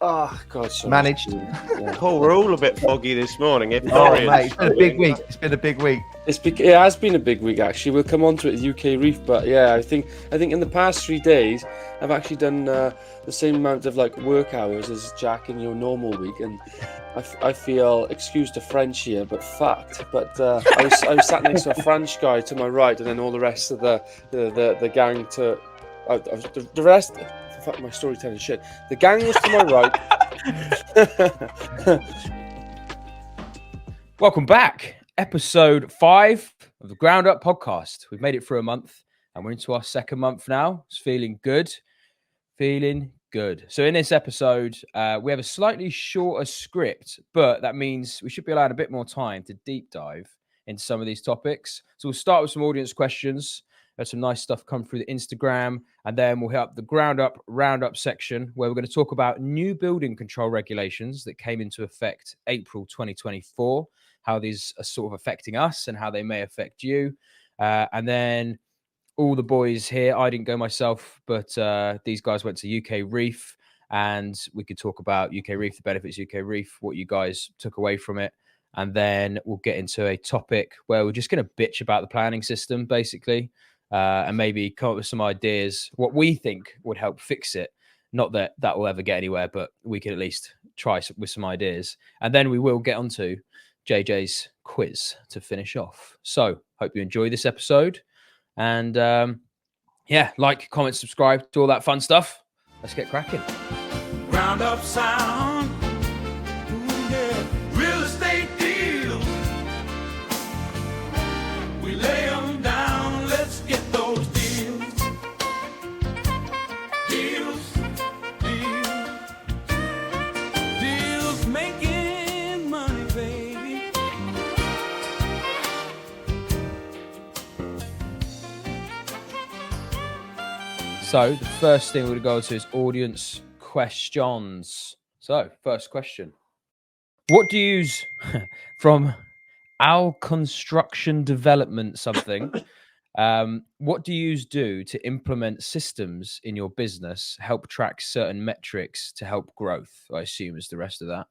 Oh God, so Managed. Yeah. Paul, we're all a bit foggy this morning. If Oh, Dorian's mate, it's been a big struggling, week. It's been a big week. It has been a big week actually. We'll come on to it at UK Reef, but yeah, I think in the past 3 days I've actually done the same amount of like work hours as Jack in your normal week, and I feel, excuse the French here, but fucked. But I was sat next to a French guy to my right, and then all the rest of the gang to the rest. Fuck my storytelling shit. The gang was to my right. Welcome back. Episode 5 of the Ground Up podcast. We've made it through a month and we're into our second month now. It's feeling good. So in this episode, we have a slightly shorter script, but that means we should be allowed a bit more time to deep dive into some of these topics. So we'll start with some audience questions. There's some nice stuff come through the Instagram, and then we'll hit up the Ground Up Roundup section where we're going to talk about new building control regulations that came into effect April 2024, how these are sort of affecting us and how they may affect you. And then all the boys here, I didn't go myself, but these guys went to UK Reef, and we could talk about UK Reef, the benefits of UK Reef, what you guys took away from it. And then we'll get into a topic where we're just going to bitch about the planning system, basically. And maybe come up with some ideas, what we think would help fix it. Not that that will ever get anywhere, but we can at least try with some ideas. And then we will get onto JJ's quiz to finish off. So hope you enjoy this episode. And like, comment, subscribe to all that fun stuff. Let's get cracking. Ground up sound. Ooh, yeah. Real estate deals. We lay them down. Let's get those deals. Deals making money, baby. So the first thing we're going to go to is audience questions. So first question. What do you use from our construction development something? What do you do to implement systems in your business, help track certain metrics to help growth? I assume is the rest of that.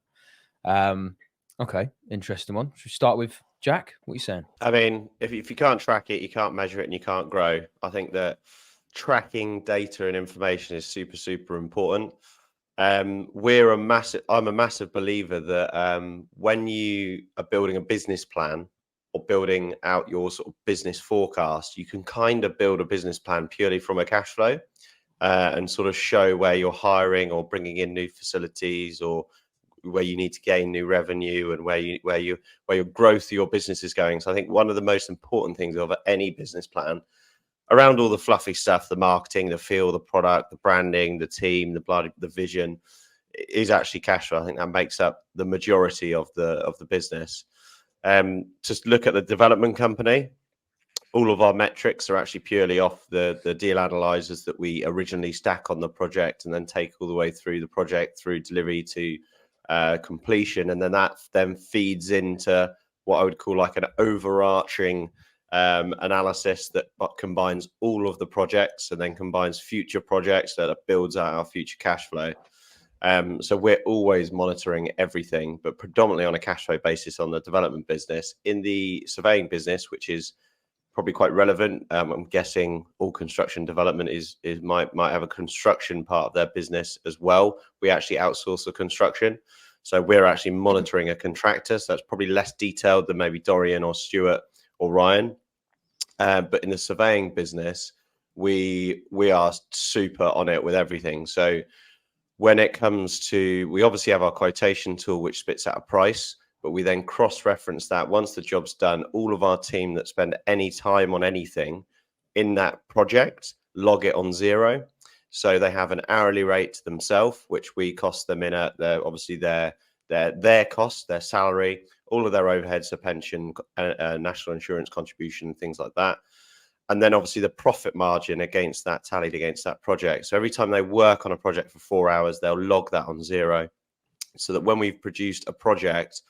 Okay, interesting one. Should we start with Jack? What are you saying? I mean, if you can't track it, you can't measure it, and you can't grow. I think that tracking data and information is super, super important. I'm a massive believer that when you are building a business plan or building out your sort of business forecast, you can kind of build a business plan purely from a cash flow and sort of show where you're hiring or bringing in new facilities or where you need to gain new revenue and where your growth of your business is going. So I think one of the most important things of any business plan, around all the fluffy stuff, the marketing, the feel, the product, the branding, the team, the vision, is actually cash flow. I think that makes up the majority of the business. Just look at the development company. All of our metrics are actually purely off the deal analyzers that we originally stack on the project and then take all the way through the project, through delivery to completion. And then that then feeds into what I would call like an overarching analysis that combines all of the projects and then combines future projects that builds out our future cash flow. So we're always monitoring everything, but predominantly on a cash flow basis on the development business. In the surveying business, which is probably quite relevant, I'm guessing all construction development might have a construction part of their business as well. We actually outsource the construction, so we're actually monitoring a contractor. So that's probably less detailed than maybe Dorian or Stuart or Ryan. But in the surveying business, we are super on it with everything. So when it comes to, we obviously have our quotation tool, which spits out a price, but we then cross-reference that once the job's done. All of our team that spend any time on anything in that project log it on zero. So they have an hourly rate themselves, which we cost them in at their cost, their salary, all of their overheads, a pension, national insurance contribution, things like that. And then obviously the profit margin against that, tallied against that project. So every time they work on a project for 4 hours, they'll log that on zero, so that when we've produced a project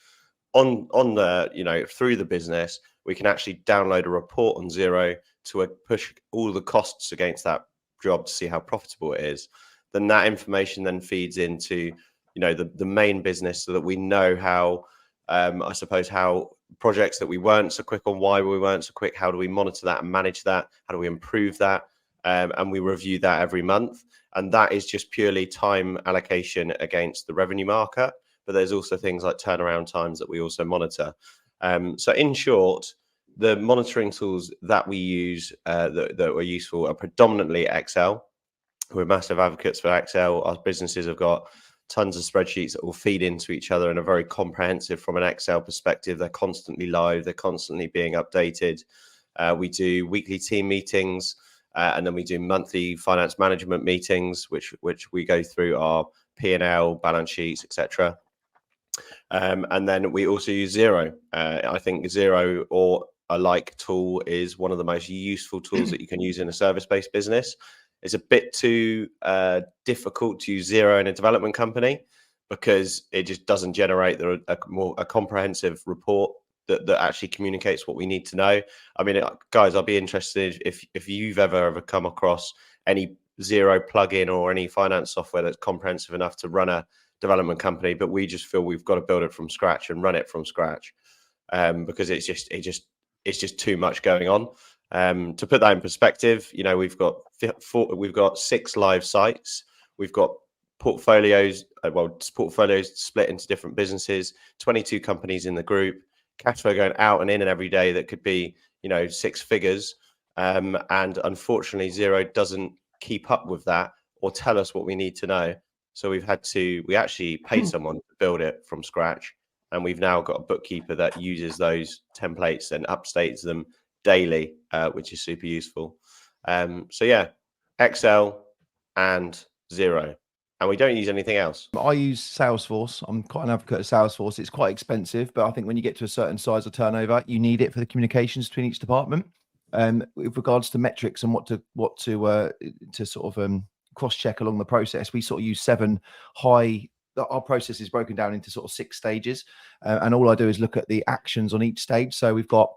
on the, through the business, we can actually download a report on zero to push all the costs against that job to see how profitable it is. Then that information then feeds into, the main business, so that we know how, I suppose, how projects that we weren't so quick on, why we weren't so quick, how do we monitor that and manage that, how do we improve that, and we review that every month. And that is just purely time allocation against the revenue marker. But there's also things like turnaround times that we also monitor. So in short, the monitoring tools that we use that were useful are predominantly Excel. We're massive advocates for Excel. Our businesses have got tons of spreadsheets that will feed into each other and are very comprehensive from an Excel perspective. They're constantly live. They're constantly being updated. We do weekly team meetings, and then we do monthly finance management meetings, which we go through our P&L, balance sheets, etc. And then we also use Xero. I think Xero or a like tool is one of the most useful tools that you can use in a service-based business. It's a bit too difficult to use Xero in a development company because it just doesn't generate a comprehensive report that actually communicates what we need to know. I mean, guys, I'll be interested if you've ever come across any Xero plugin or any finance software that's comprehensive enough to run a development company, but we just feel we've got to build it from scratch and run it from scratch because it's just too much going on. To put that in perspective, we've got 6 live sites. We've got portfolios split into different businesses, 22 companies in the group, cash flow going out and in and every day that could be 6 figures. And unfortunately, Xero doesn't keep up with that or tell us what we need to know. So we actually paid someone to build it from scratch. And we've now got a bookkeeper that uses those templates and updates them daily, which is super useful. So yeah, Excel and Xero. And we don't use anything else. I use Salesforce. I'm quite an advocate of Salesforce. It's quite expensive, but I think when you get to a certain size of turnover, you need it for the communications between each department. With regards to metrics and what to sort of cross-check along the process, we sort of use 7 high. Our process is broken down into sort of 6 stages, and all I do is look at the actions on each stage. So we've got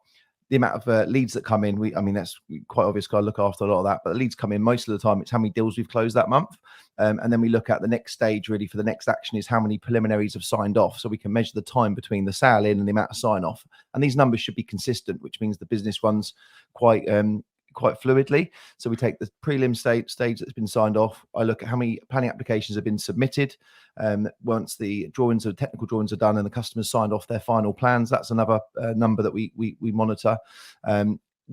the amount of leads that come in. I mean, that's quite obvious because I look after a lot of that, but the leads come in most of the time. It's how many deals we've closed that month. And then we look at the next stage really for the next action is how many preliminaries have signed off. So we can measure the time between the sale in and the amount of sign off. And these numbers should be consistent, which means the business runs quite fluidly. So we take the prelim stage that's been signed off. I look at how many planning applications have been submitted. Once the technical drawings are done and the customers signed off their final plans, that's another number that we monitor.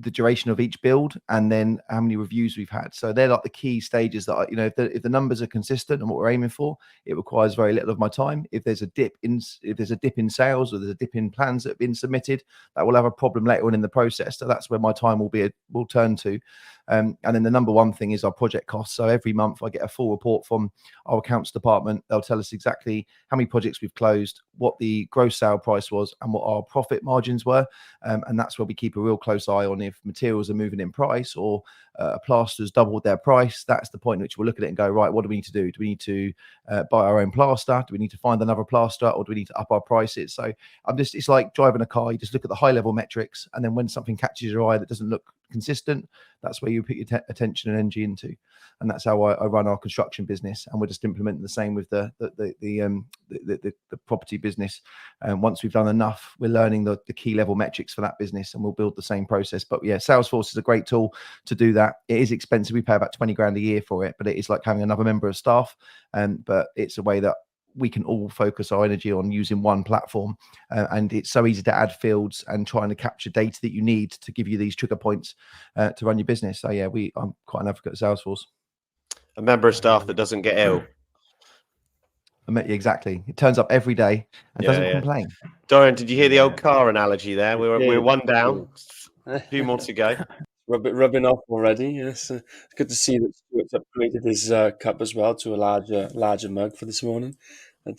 The duration of each build, and then how many reviews we've had. So they're like the key stages that if the numbers are consistent and what we're aiming for, it requires very little of my time. If there's a dip in sales or there's a dip in plans that have been submitted, that will have a problem later on in the process. So that's where my time will turn to. And then the number one thing is our project costs. So every month I get a full report from our accounts department. They'll tell us exactly how many projects we've closed, what the gross sale price was, and what our profit margins were. And that's where we keep a real close eye on if materials are moving in price or a plaster's doubled their price. That's the point at which we'll look at it and go, right, what do we need to do? Do we need to buy our own plaster? Do we need to find another plaster, or do we need to up our prices? So it's like driving a car. You just look at the high level metrics, and then when something catches your eye that doesn't look consistent, that's where you put your attention and energy into. And that's how I run our construction business. And we're just implementing the same with the property business. And once we've done enough, we're learning the key level metrics for that business, and we'll build the same process. But yeah, Salesforce is a great tool to do that. It is expensive. We pay about 20 grand a year for it, but it is like having another member of staff. But it's a way that we can all focus our energy on using one platform, and it's so easy to add fields and trying to capture data that you need to give you these trigger points to run your business. So yeah, I'm quite an advocate of Salesforce. A member of staff that doesn't get ill. Exactly. It turns up every day and doesn't complain. Dorian, did you hear the old car analogy there? We're one down, 2 more to go. Rubbing off already. Yes, it's good to see that Stuart's upgraded his cup as well to a larger mug for this morning. And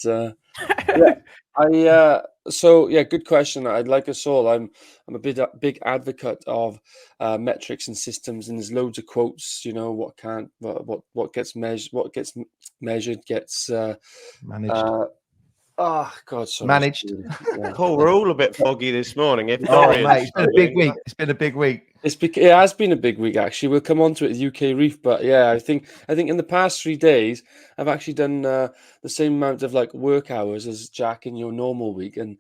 good question. I'd like us all. I'm a big advocate of metrics and systems, and there's loads of quotes. What gets measured, gets managed. Oh God, sorry. Managed. Yeah. Paul, we're all a bit foggy this morning. If Oh, Dorian's mate, it's been a big struggling, week. It's been a big week. It has been a big week actually. We'll come on to it with UK Reef, but yeah, I think in the past 3 days I've actually done the same amount of like work hours as Jack in your normal week, and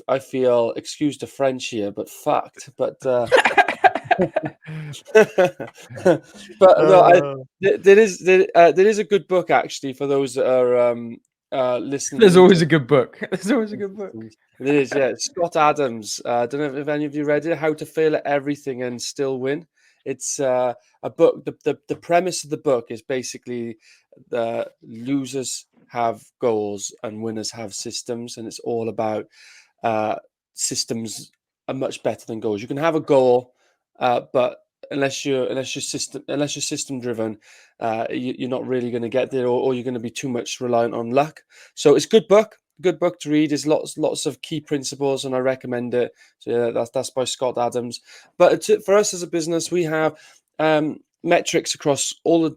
I feel, excuse the French here, but fucked. But but no, there is a good book actually for those that are listening. There's always a good book. There's always a good book. There is, yeah. Scott Adams. I don't know if any of you read it. How to Fail at Everything and Still Win. It's a book. The premise of the book is basically the losers have goals and winners have systems, and it's all about systems are much better than goals. You can have a goal, but unless you're system driven, you're not really going to get there, or you're going to be too much reliant on luck. So it's a good book. Good book to read. There's lots of key principles, and I recommend it. So yeah, that's by Scott Adams. But for us as a business, we have metrics across all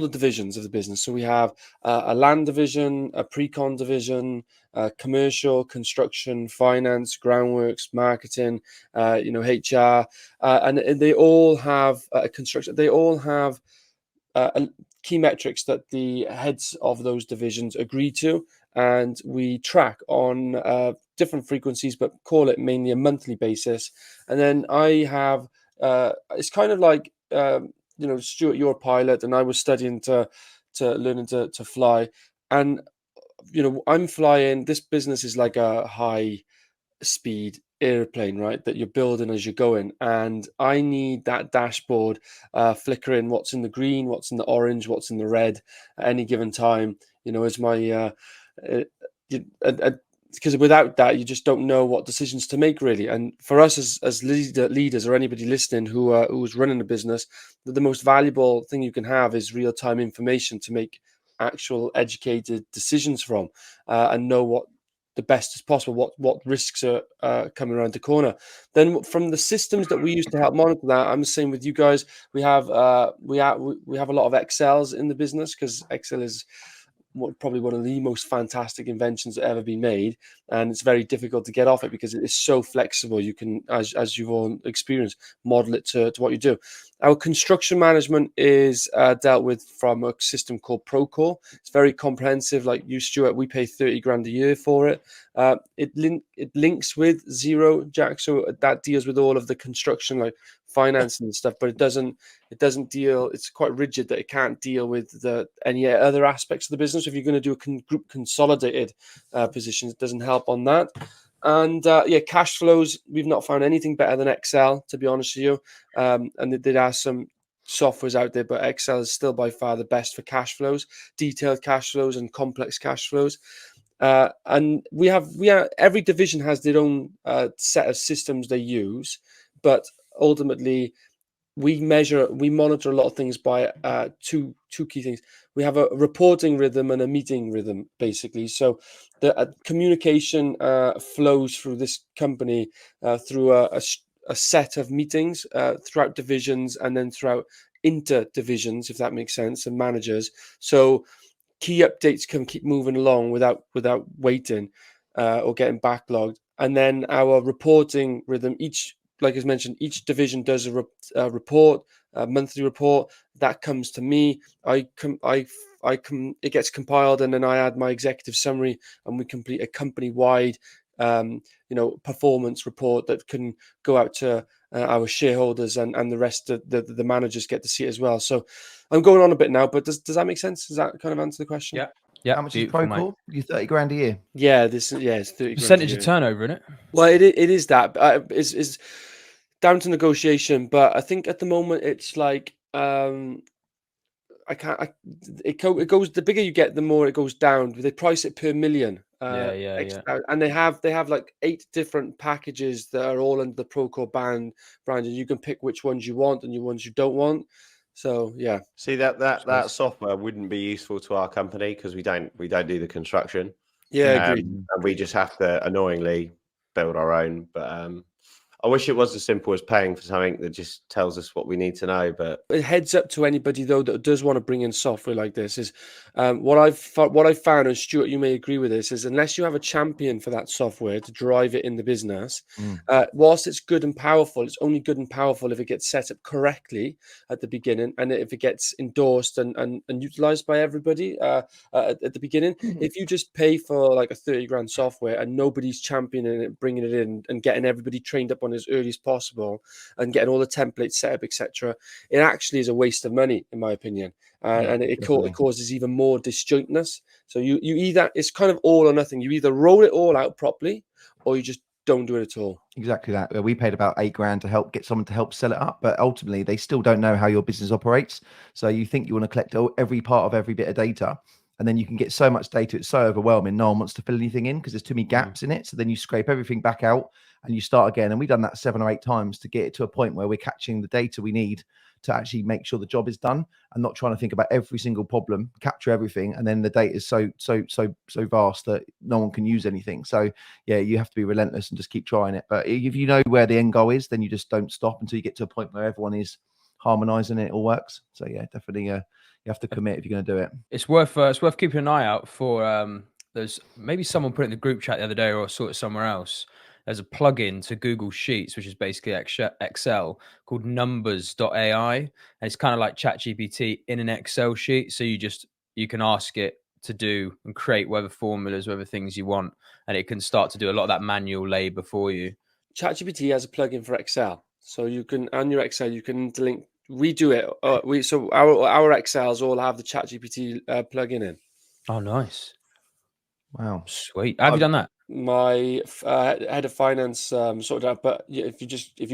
the divisions of the business. So we have a land division, a pre-con division, commercial, construction, finance, groundworks, marketing, HR, and they all have construction. They all have key metrics that the heads of those divisions agree to, and we track on different frequencies, but call it mainly a monthly basis. And then I have it's kind of like Stuart, you're a pilot, and I was studying to learning to fly, and I'm flying. This business is like a high speed airplane, right, that you're building as you're going, and I need that dashboard flickering what's in the green, what's in the orange, what's in the red at any given time, as my because without that you just don't know what decisions to make, really. And for us as leaders, or anybody listening who's running a business, the most valuable thing you can have is real-time information to make actual educated decisions from, and know what the best as possible, what risks are coming around the corner. Then from the systems that we use to help monitor that, I'm the same with you guys. We have a lot of Excels in the business, because Excel is probably one of the most fantastic inventions that ever been made, and it's very difficult to get off it because it is so flexible. You can, as you've all experienced, model it to what you do. Our construction management is dealt with from a system called Procore. It's very comprehensive. Like you, Stuart, we pay 30 grand a year for it. It links with Zero, Jack, so that deals with all of the construction, like finance and stuff, but it doesn't deal. It's quite rigid that it can't deal with any other aspects of the business. If you're going to do a group consolidated position, it doesn't help on that. And cash flows, we've not found anything better than Excel, to be honest with you. And there are some softwares out there, but Excel is still by far the best for cash flows, detailed cash flows and complex cash flows. And we have every division has their own set of systems they use, but ultimately we monitor a lot of things by two key things. We have a reporting rhythm and a meeting rhythm, basically. So the communication flows through this company through a set of meetings throughout divisions, and then throughout inter divisions, if that makes sense, and managers. So key updates can keep moving along without waiting or getting backlogged. And then our reporting rhythm, like as mentioned, each division does a report, a monthly report that comes to me. It gets compiled, and then I add my executive summary, and we complete a company-wide performance report that can go out to our shareholders, and the rest of the managers get to see it as well. So I'm going on a bit now, but does that make sense? Does that kind of answer the question? Yeah. How much is Procore? You 30 grand a year. Yeah, it's 30 percentage of turnover, isn't it? Well, it is that. It's down to negotiation, but I think at the moment it's like it goes, the bigger you get, the more it goes down. They price it per million. And they have like 8 different packages that are all under the Procore brand, and you can pick which ones you want and ones you don't want. So yeah. See that software wouldn't be useful to our company because we don't do the construction. Yeah, agreed. And we just have to annoyingly build our own. But I wish it was as simple as paying for something that just tells us what we need to know. But A heads up to anybody though that does want to bring in software like this is what I've found, and Stuart, you may agree with this, is unless you have a champion for that software to drive it in the business, whilst it's good and powerful, it's only good and powerful if it gets set up correctly at the beginning, and if it gets endorsed and utilized by everybody at the beginning. If you just pay for like a 30 grand software and nobody's championing it, bringing it in, and getting everybody trained up on as early as possible, and getting all the templates set up, etc., it actually is a waste of money, in my opinion, and it causes even more disjointness. So you either, it's kind of all or nothing. You either roll it all out properly, or you just don't do it at all. Exactly that. We paid about £8,000 to help get someone to help sell it up, but ultimately they still don't know how your business operates. So you think you want to collect every part of every bit of data, and then you can get so much data, it's so overwhelming, no one wants to fill anything in because there's too many gaps in it. So then you scrape everything back out and you start again. And we've done that 7 or 8 times to get it to a point where we're catching the data we need to actually make sure the job is done, and not trying to think about every single problem, capture everything, and then the data is so vast that no one can use anything. So yeah, you have to be relentless and just keep trying it. But if you know where the end goal is, then you just don't stop until you get to a point where everyone is harmonizing and it all works. So yeah, definitely you have to commit if you're going to do it. It's worth keeping an eye out for. There's maybe someone put it in the group chat the other day, or I saw it somewhere else. There's a plugin to Google Sheets, which is basically Excel, called numbers.ai. And it's kind of like ChatGPT in an Excel sheet. So you can ask it to do and create whatever formulas, whatever things you want, and it can start to do a lot of that manual labor for you. ChatGPT has a plugin for Excel, so you can, on your Excel, you can interlink. We do it. So our Excels all have the ChatGPT plugin in. Oh, nice! Wow, sweet. Have you done that? My head of finance sorted out, but if you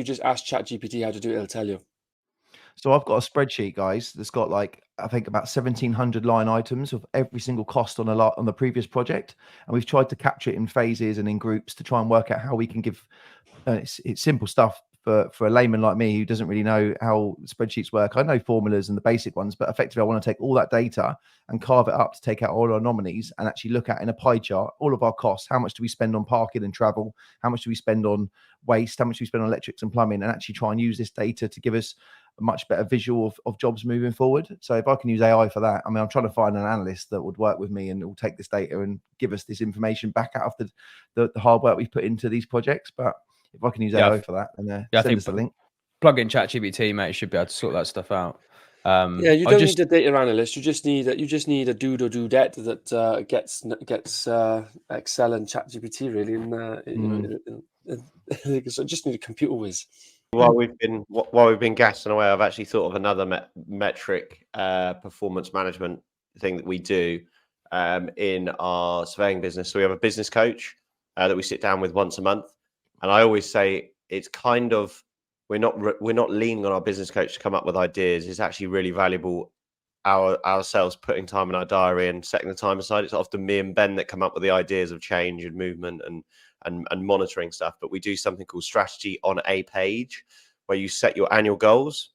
just ask ChatGPT how to do it, it'll tell you. So I've got a spreadsheet, guys, that's got like, I think about 1,700 line items of every single cost on the previous project, and we've tried to capture it in phases and in groups to try and work out how we can give. It's simple stuff for a layman like me who doesn't really know how spreadsheets work. I know formulas and the basic ones, but effectively I want to take all that data and carve it up to take out all our nominees and actually look at in a pie chart all of our costs. How much do we spend on parking and travel? How much do we spend on waste? How much do we spend on electrics and plumbing? And actually try and use this data to give us a much better visual of jobs moving forward. So if I can use AI for that, I mean, I'm trying to find an analyst that would work with me and will take this data and give us this information back out of the hard work we've put into these projects. But if I can use AI for that, then send us the link. Plug in ChatGPT, mate. You should be able to sort that stuff out. You don't need a data analyst. You just need a dude or dudette that gets Excel and ChatGPT really, and so just need a computer whiz. While we've been gassing away, I've actually thought of another metric performance management thing that we do in our surveying business. So we have a business coach that we sit down with once a month, and I always say it's kind of, we're not leaning on our business coach to come up with ideas. It's actually really valuable ourselves putting time in our diary and setting the time aside. It's often me and Ben that come up with the ideas of change and movement and monitoring stuff. But we do something called strategy on a page, where you set your annual goals.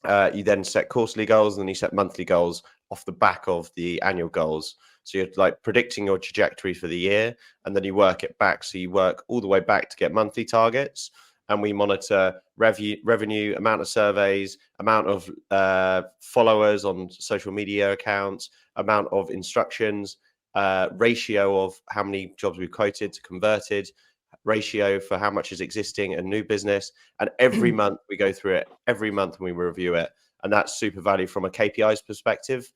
You then set quarterly goals, and then you set monthly goals off the back of the annual goals. So you're like predicting your trajectory for the year, and then you work it back. So you work all the way back to get monthly targets. And we monitor revenue, amount of surveys, amount of followers on social media accounts, amount of instructions, ratio of how many jobs we've quoted to converted, ratio for how much is existing and new business. And every month we go through it, every month we review it. And that's super valuable from a KPIs perspective.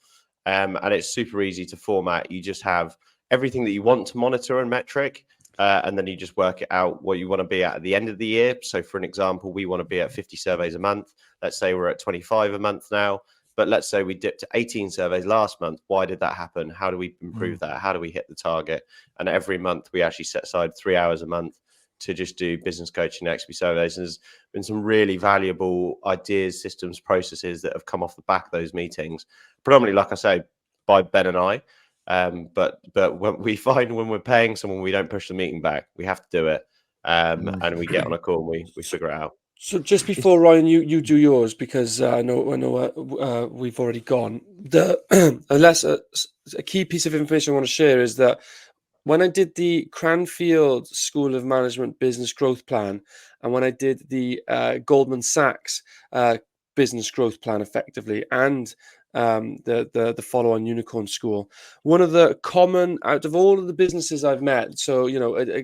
And it's super easy to format. You just have everything that you want to monitor and metric. And then you just work it out what you want to be at the end of the year. So for an example, we want to be at 50 surveys a month. Let's say we're at 25 a month now, but let's say we dipped to 18 surveys last month. Why did that happen? How do we improve that? How do we hit the target? And every month we actually set aside 3 hours a month to just do business coaching, XP surveys. And there's been some really valuable ideas, systems, processes that have come off the back of those meetings, predominantly, like I say, by Ben and I. But when we find when we're paying someone, we don't push the meeting back. We have to do it, and we get on a call and we figure it out. So just before Ryan, you do yours, because I know we've already gone. Unless a key piece of information I want to share is that when I did the Cranfield School of Management Business Growth Plan, and when I did the Goldman Sachs Business Growth Plan, effectively, and the follow-on Unicorn School, one of the common, out of all of the businesses I've met, so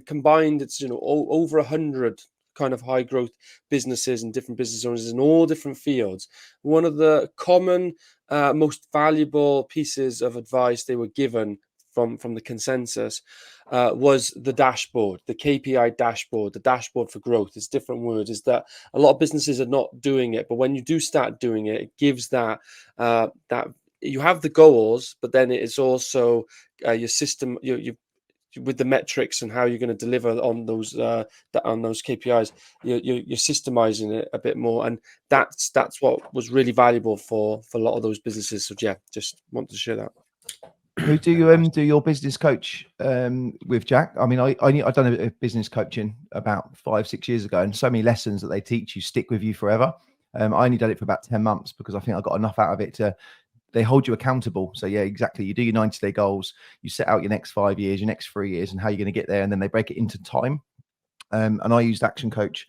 combined, it's over 100 kind of high growth businesses and different business owners in all different fields. One of the common, most valuable pieces of advice they were given from the consensus was the dashboard, the KPI dashboard, the dashboard for growth. It's different words. Is that a lot of businesses are not doing it, but when you do start doing it, it gives that that you have the goals, but then it is also your system. You with the metrics and how you're going to deliver on those KPIs, you're systemizing it a bit more, and that's what was really valuable for a lot of those businesses. So yeah, just want to share that. Who do you do your business coach with, Jack? I mean, I've done a business coaching about 5-6 years ago, and so many lessons that they teach you stick with you forever. I only did it for about 10 months because I think I got enough out of it to. They hold you accountable. So yeah, exactly. You do your 90-day goals. You set out your next 5 years, your next 3 years, and how you're going to get there, and then they break it into time. And I used Action Coach,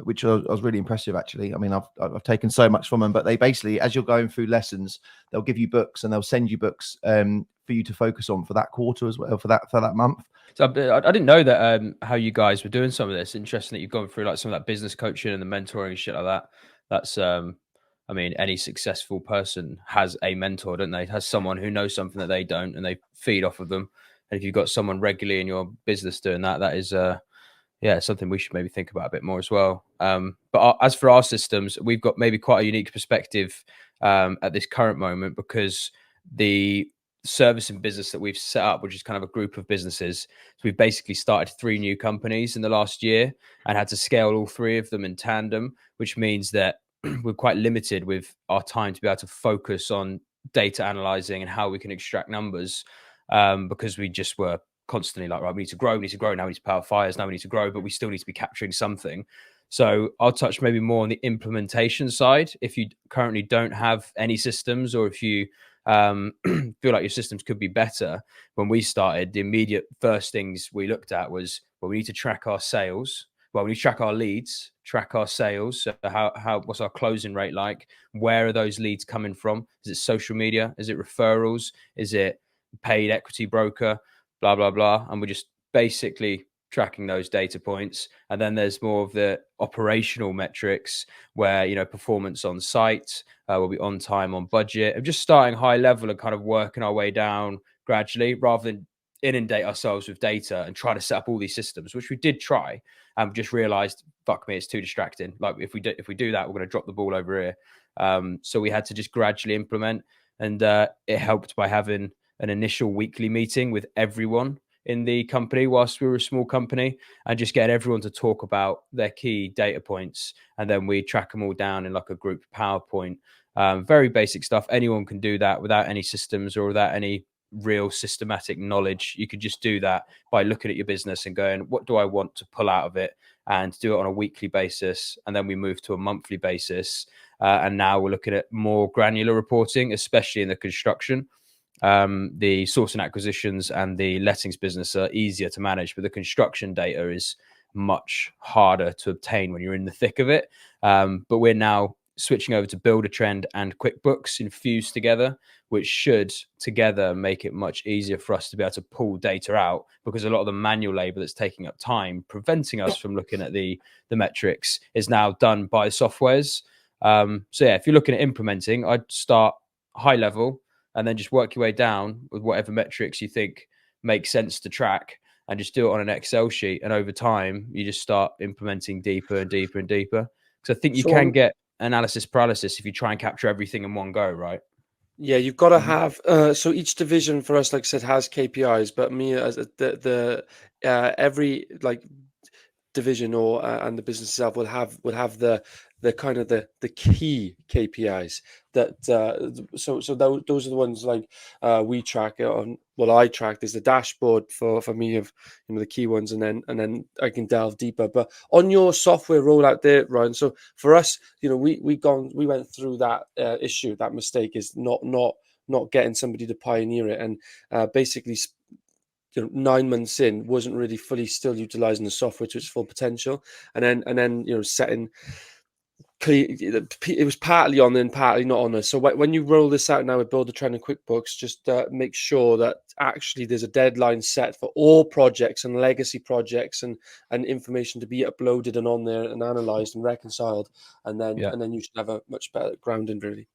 which I was really impressive, actually. I mean, I've taken so much from them, but they basically, as you're going through lessons, they'll give you books and they'll send you books for you to focus on for that quarter as well, for that month. So I didn't know that how you guys were doing some of this. Interesting that you've gone through like some of that business coaching and the mentoring and shit like that. That's I mean, any successful person has a mentor, don't they? Has someone who knows something that they don't, and they feed off of them. And if you've got someone regularly in your business doing that, that is something we should maybe think about a bit more as well. But as for our systems, we've got maybe quite a unique perspective at this current moment, because the service and business that we've set up, which is kind of a group of businesses, so we've basically started 3 new companies in the last year and had to scale all 3 of them in tandem, which means that we're quite limited with our time to be able to focus on data analyzing and how we can extract numbers, because we just were constantly like, right, we need to grow, now we need to power fires, now we need to grow, but we still need to be capturing something. So I'll touch maybe more on the implementation side. If you currently don't have any systems, or if you feel like your systems could be better, when we started, the immediate first things we looked at was, well, we need to track our sales. Well, we need to track our leads, track our sales. So what's our closing rate like? Where are those leads coming from? Is it social media? Is it referrals? Is it paid equity broker? Blah, blah, blah. And we're just basically tracking those data points. And then there's more of the operational metrics where, performance on site, will be on time, on budget, and just starting high level and kind of working our way down gradually, rather than inundate ourselves with data and try to set up all these systems, which we did try, and just realized, fuck me, it's too distracting. Like if we do that, we're going to drop the ball over here. So we had to just gradually implement, and it helped by having an initial weekly meeting with everyone in the company whilst we were a small company, and just get everyone to talk about their key data points. And then we track them all down in like a group PowerPoint. Very basic stuff. Anyone can do that without any systems or without any real systematic knowledge. You could just do that by looking at your business and going, what do I want to pull out of it, and do it on a weekly basis. And then we moved to a monthly basis. And now we're looking at more granular reporting, especially in the construction. The source and acquisitions and the lettings business are easier to manage, but the construction data is much harder to obtain when you're in the thick of it. But we're now switching over to Builder Trend and QuickBooks infused together, which should together make it much easier for us to be able to pull data out, because a lot of the manual labor that's taking up time, preventing us from looking at the metrics, is now done by softwares. So yeah, if you're looking at implementing, I'd start high level and then just work your way down with whatever metrics you think make sense to track, and just do it on an Excel sheet. And over time, you just start implementing deeper and deeper and deeper. Because I think you can get analysis paralysis if you try and capture everything in one go, right? Yeah, you've got to have so each division for us, like I said, has KPIs, but me as the every like division or and the business itself would have the kind of the key KPIs that so those are the ones like we track on. What I track is the dashboard for me of the key ones, and then I can delve deeper. But on your software rollout there, Ryan, so for us, we went through that issue. That mistake is not getting somebody to pioneer it, and basically 9 months in wasn't really fully still utilizing the software to its full potential, and then setting it was partly on and partly not on us. So when you roll this out now with Build a Trend and QuickBooks, just make sure that actually there's a deadline set for all projects and legacy projects and information to be uploaded and on there and analyzed and reconciled, and then you should have a much better grounding, really.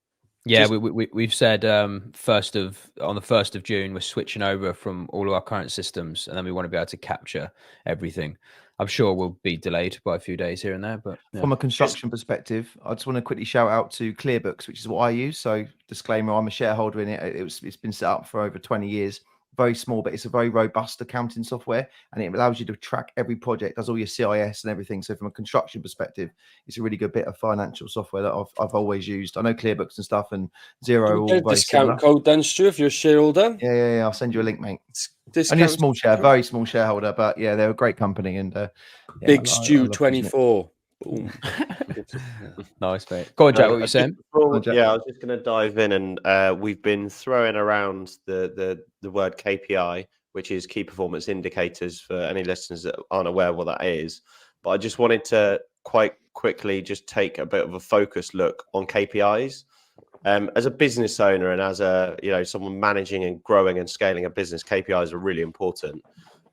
Yeah, we've said on the 1st of June we're switching over from all of our current systems, and then we want to be able to capture everything. I'm sure we'll be delayed by a few days here and there, but from a construction perspective, I just want to quickly shout out to ClearBooks, which is what I use. So disclaimer, I'm a shareholder in it. It's been set up for over 20 years. Very small, but it's a very robust accounting software, and it allows you to track every project, does all your CIS and everything. So from a construction perspective, it's a really good bit of financial software that I've always used. I know ClearBooks and stuff and Xero all get a very discount similar. code then, Stu, if you're a shareholder. Yeah. I'll send you a link, mate. Discount Only a small share, very small shareholder, but yeah, they're a great company. And Big Stu 24. Boom. Nice, mate. Go on, Jack. What were you saying? Yeah, I was just going to dive in, and we've been throwing around the word KPI, which is key performance indicators, for any listeners that aren't aware of what that is. But I just wanted to quite quickly just take a bit of a focused look on KPIs. As a business owner and as someone managing and growing and scaling a business, KPIs are really important.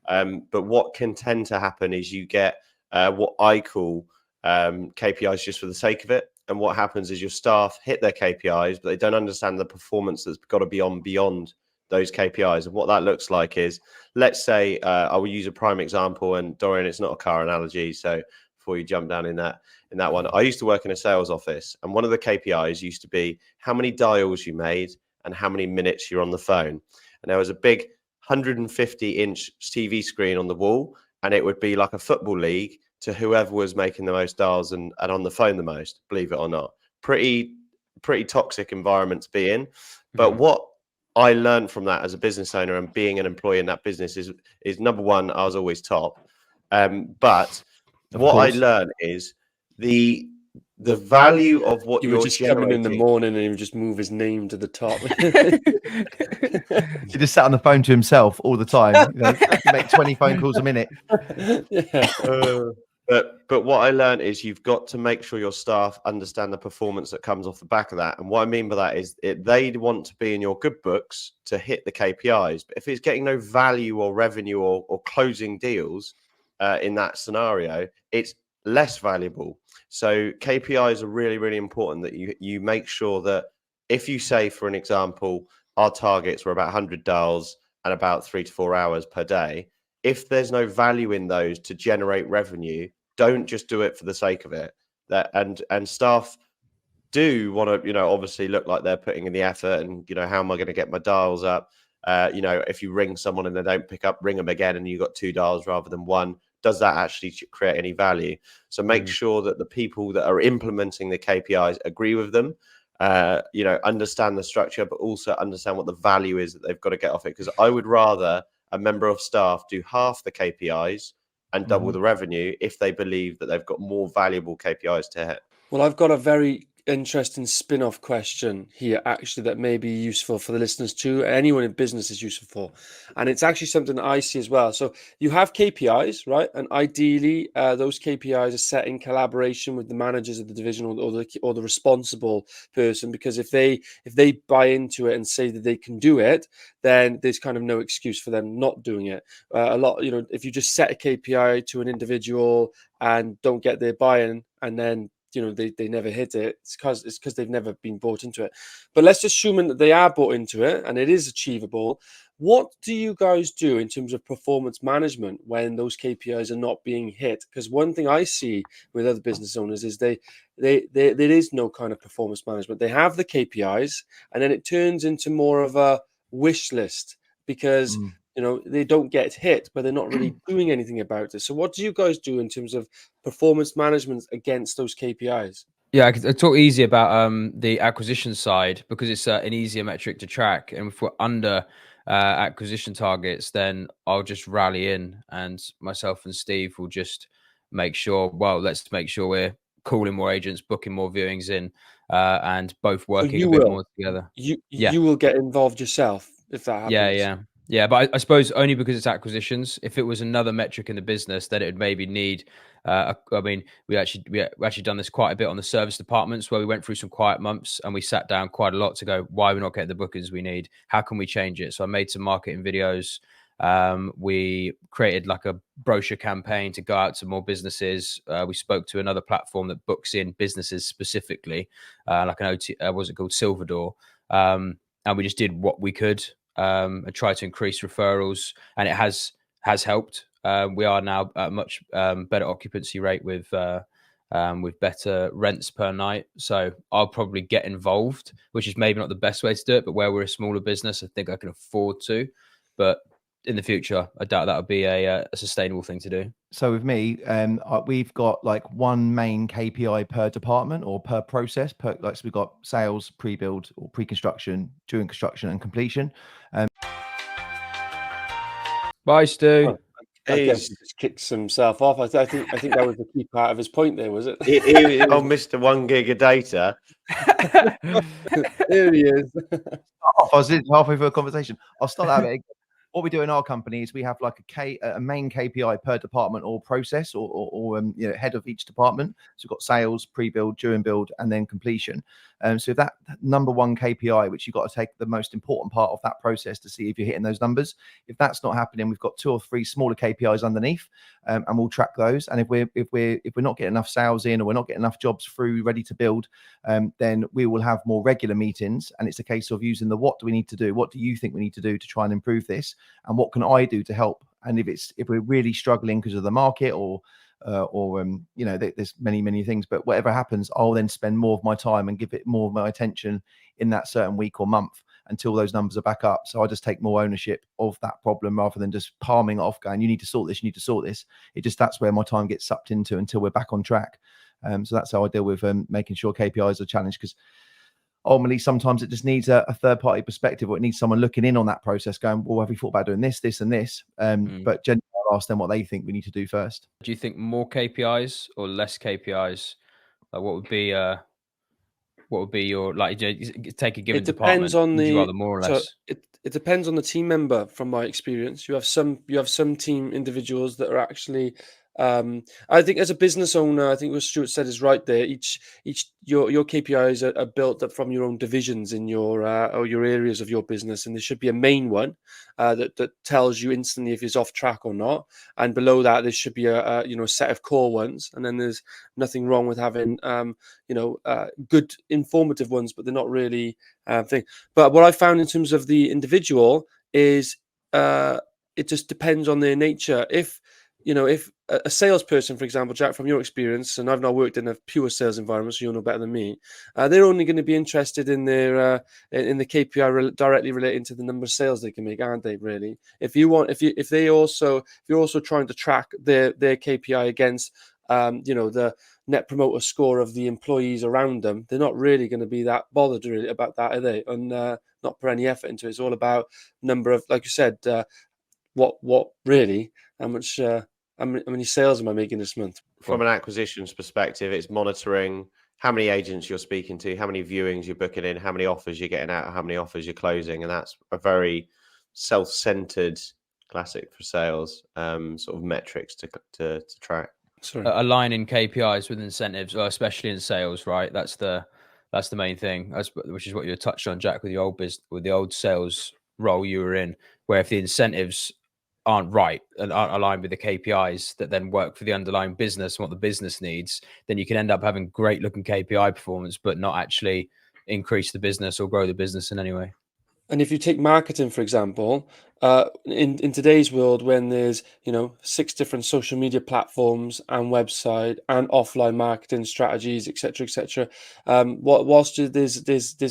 But what can tend to happen is you get what I call KPIs just for the sake of it. And what happens is your staff hit their KPIs, but they don't understand the performance that's got to be on beyond those KPIs. And what that looks like is, let's say, I will use a prime example, and Dorian, it's not a car analogy, so before you jump down in that one, I used to work in a sales office, and one of the KPIs used to be how many dials you made and how many minutes you're on the phone. And there was a big 150-inch TV screen on the wall, and it would be like a football league to whoever was making the most dials and on the phone the most, believe it or not. Pretty toxic environment to be in. But what I learned from that as a business owner and being an employee in that business is number one, I was always top. But what I learned is the value of what you were just coming in the morning and he would just move his name to the top. He just sat on the phone to himself all the time. Make 20 phone calls a minute. But what I learned is you've got to make sure your staff understand the performance that comes off the back of that. And what I mean by that is they want to be in your good books to hit the KPIs. But if it's getting no value or revenue or closing deals in that scenario, it's less valuable. So KPIs are really, really important, that you make sure that if you say, for an example, our targets were about 100 dials and about 3 to 4 hours per day. If there's no value in those to generate revenue, don't just do it for the sake of it. And staff do want to, obviously look like they're putting in the effort, and, how am I going to get my dials up? If you ring someone and they don't pick up, ring them again, and you've got 2 dials rather than 1. Does that actually create any value? So make sure that the people that are implementing the KPIs agree with them, understand the structure, but also understand what the value is that they've got to get off it. Because I would rather a member of staff do half the KPIs and double the revenue if they believe that they've got more valuable KPIs to hit. Well, I've got a very interesting spin-off question here, actually, that may be useful for the listeners too. Anyone in business is useful for, and it's actually something that I see as well. So you have KPIs, right? And ideally, those KPIs are set in collaboration with the managers of the division or the responsible person, because if they buy into it and say that they can do it, then there's kind of no excuse for them not doing it. A lot, if you just set a KPI to an individual and don't get their buy-in, and then they never hit it, it's because they've never been bought into it. But let's assume that they are bought into it and it is achievable. What do you guys do in terms of performance management when those KPIs are not being hit? Because one thing I see with other business owners is there is no kind of performance management. They have the KPIs and then it turns into more of a wish list, because they don't get hit, but they're not really doing anything about it. So what do you guys do in terms of performance management against those KPIs? Yeah, I could talk easy about the acquisition side, because it's an easier metric to track. And if we're under acquisition targets, then I'll just rally in, and myself and Steve will just make sure, let's make sure we're calling more agents, booking more viewings in, and both working a bit more together. You will get involved yourself if that happens. Yeah, but I suppose only because it's acquisitions. If it was another metric in the business, then it would maybe need. I mean, we actually done this quite a bit on the service departments, where we went through some quiet months and we sat down quite a lot to go, why are we not getting the bookings we need? How can we change it? So I made some marketing videos. We created like a brochure campaign to go out to more businesses. We spoke to another platform that books in businesses specifically, like an OT. What's it called? Silverdoor. And we just did what we could and try to increase referrals, and it has helped. We are now at a much better occupancy rate with better rents per night. So I'll probably get involved, which is maybe not the best way to do it, but where we're a smaller business, I think I can afford to. But in the future, I doubt that would be a sustainable thing to do. So with me, we've got like one main KPI per department or per process. So we've got sales, pre-build or pre-construction, during construction and completion. Bye, Stu. I guess he just kicks himself off. I think that was the key part of his point there, was it? Oh, Mr. 1 gig of data. There he is. I was halfway through a conversation. I'll start that bit. What we do in our company is we have like a main KPI per department or process or head of each department. So we've got sales, pre-build, during build, and then completion. So that number one KPI, which you've got to take the most important part of that process to see if you're hitting those numbers. If that's not happening, we've got 2 or 3 smaller KPIs underneath, and we'll track those. And if we're not getting enough sales in, or we're not getting enough jobs through ready to build, then we will have more regular meetings. And it's a case of using what do we need to do? What do you think we need to do to try and improve this? And what can I do to help? And if we're really struggling because of the market or there's many things, but whatever happens, I'll then spend more of my time and give it more of my attention in that certain week or month until those numbers are back up. So I just take more ownership of that problem rather than just palming it off, going, you need to sort this, you need to sort this. That's where my time gets sucked into until we're back on track. So that's how I deal with making sure KPIs are challenged, because ultimately sometimes it just needs a third party perspective, or it needs someone looking in on that process going, well, have we thought about doing this and this? But generally I'll ask them what they think we need to do first. Do you think more KPIs or less KPIs? Like what would be your, like, take a given It depends department, on would you the rather more or less? so it depends on the team member. From my experience, you have some team individuals that are actually I think as a business owner, I think what Stuart said is right there. Your KPIs are built up from your own divisions in your or your areas of your business, and there should be a main one that tells you instantly if it's off track or not. And below that, there should be a set of core ones, and then there's nothing wrong with having good informative ones, but they're not really thing. But what I found in terms of the individual is it just depends on their nature. If a salesperson, for example, Jack, from your experience, and I've not worked in a pure sales environment, so you'll know better than me, they're only going to be interested in their in the KPI directly relating to the number of sales they can make, aren't they? Really, if you're also trying to track their KPI against the net promoter score of the employees around them, they're not really going to be that bothered really about that, are they? And not put any effort into it. It's all about number of, like you said, what really, how many sales am I making this month? From an acquisitions perspective, it's monitoring how many agents you're speaking to, how many viewings you're booking in, how many offers you're getting out, how many offers you're closing. And that's a very self-centered, classic for sales, sort of metrics to track. Aligning KPIs with incentives, especially in sales, right? That's the main thing, which is what you touched on, Jack, with the old sales role you were in, where if the incentives aren't right and aren't aligned with the KPIs that then work for the underlying business and what the business needs, then you can end up having great looking KPI performance, but not actually increase the business or grow the business in any way. And if you take marketing, for example, in today's world, when there's 6 different social media platforms and website and offline marketing strategies, etc., whilst there's a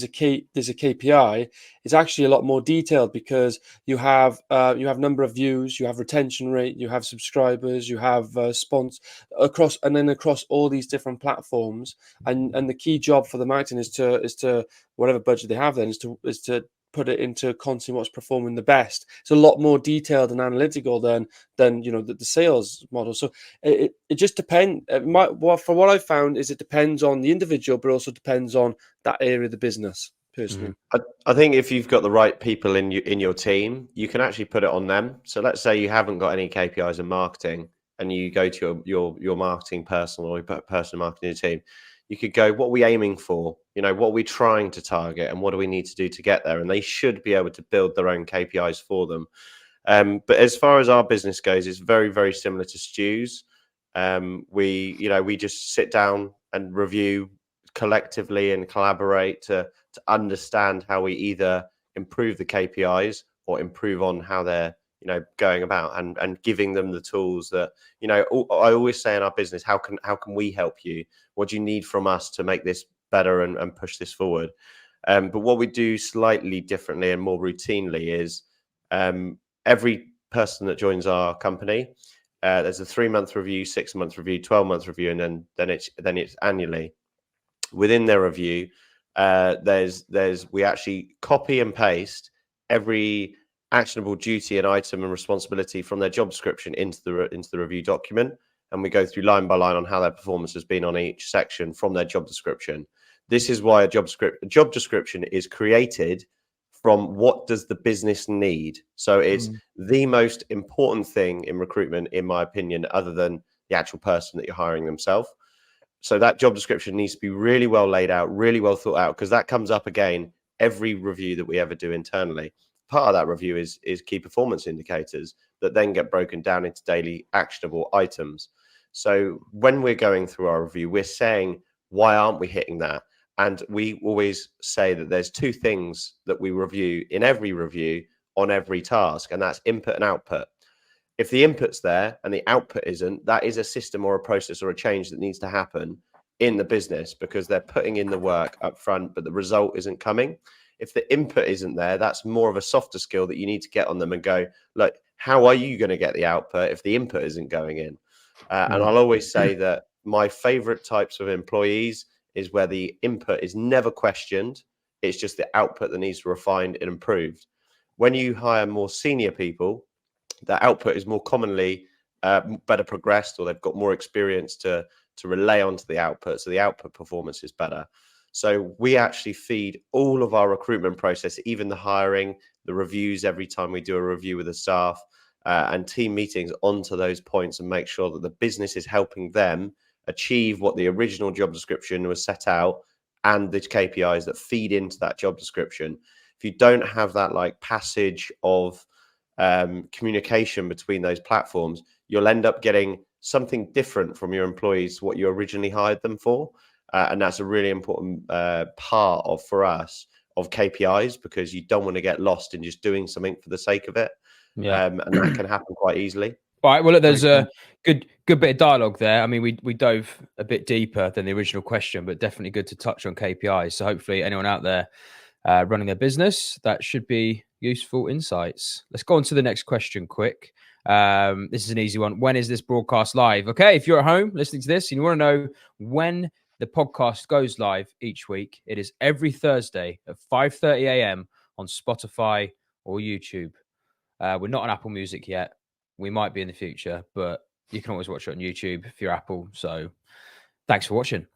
KPI, it's actually a lot more detailed, because you have number of views, you have retention rate, you have subscribers, you have sponsors across all these different platforms, and the key job for the marketing is to whatever budget they have then is to put it into content what's performing the best. It's a lot more detailed and analytical than the sales model. So it just depends. For what I've found is it depends on the individual, but also depends on that area of the business. personally. I think if you've got the right people in your team, you can actually put it on them. So let's say you haven't got any KPIs in marketing, and you go to your marketing person or your person marketing your team. You could go, what are we aiming for? You know, what are we trying to target, and what do we need to do to get there? And they should be able to build their own KPIs for them. But as far as our business goes, it's very, very similar to Stu's. We just sit down and review collectively and collaborate to understand how we either improve the KPIs or improve on how they're going about, and giving them the tools that I always say in our business, how can we help you? What do you need from us to make this better and push this forward? But what we do slightly differently and more routinely is every person that joins our company, there's a 3-month review, 6-month review, 12-month review, and then it's annually. Within their review, we actually copy and paste every actionable duty and item and responsibility from their job description into the review document, and we go through line by line on how their performance has been on each section from their job description. This is why a job description is created from what does the business need. So it's the most important thing in recruitment, in my opinion, other than the actual person that you're hiring themselves. So that job description needs to be really well laid out, really well thought out, because that comes up again every review that we ever do internally. Part of that review is key performance indicators that then get broken down into daily actionable items. So when we're going through our review, we're saying, why aren't we hitting that? And we always say that there's 2 things that we review in every review on every task, and that's input and output. If the input's there and the output isn't, that is a system or a process or a change that needs to happen in the business, because they're putting in the work up front, but the result isn't coming. If the input isn't there, that's more of a softer skill that you need to get on them and go, look, how are you going to get the output if the input isn't going in? And I'll always say that my favorite types of employees is where the input is never questioned. It's just the output that needs to be refined and improved. When you hire more senior people, the output is more commonly better progressed, or they've got more experience to relay onto the output. So the output performance is better. So we actually feed all of our recruitment process, even the hiring, the reviews, every time we do a review with the staff and team meetings, onto those points, and make sure that the business is helping them achieve what the original job description was set out, and the KPIs that feed into that job description. If you don't have that passage of communication between those platforms, you'll end up getting something different from your employees to what you originally hired them for. And that's a really important part for us of KPIs, because you don't want to get lost in just doing something for the sake of it. And that can happen quite easily. All right. Well, look, there's a good bit of dialogue there. I mean, we dove a bit deeper than the original question, but definitely good to touch on KPIs. So hopefully anyone out there running their business, that should be useful insights. Let's go on to the next question quick. This is an easy one. When is this broadcast live? Okay, if you're at home listening to this and you want to know when the podcast goes live each week, it is every Thursday at 5:30 a.m. on Spotify or YouTube. We're not on Apple Music yet. We might be in the future, but you can always watch it on YouTube if you're Apple. So thanks for watching.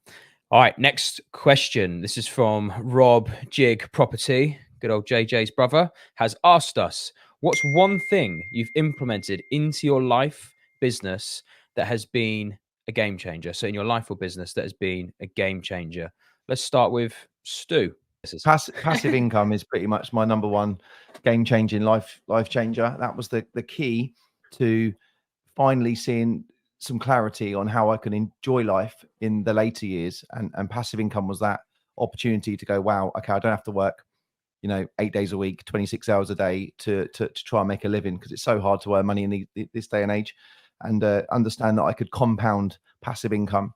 All right, next question. This is from Rob Jig Property. Good old JJ's brother has asked us, what's one thing you've implemented into your life business that has been a game changer? So in your life or business that has been a game changer. Let's start with Stu. Passive income is pretty much my number one game changing life changer. That was the key to finally seeing some clarity on how I can enjoy life in the later years. And passive income was that opportunity to go, wow, okay, I don't have to work 8 days a week, 26 hours a day to try and make a living, because it's so hard to earn money in this day and age. And understand that I could compound passive income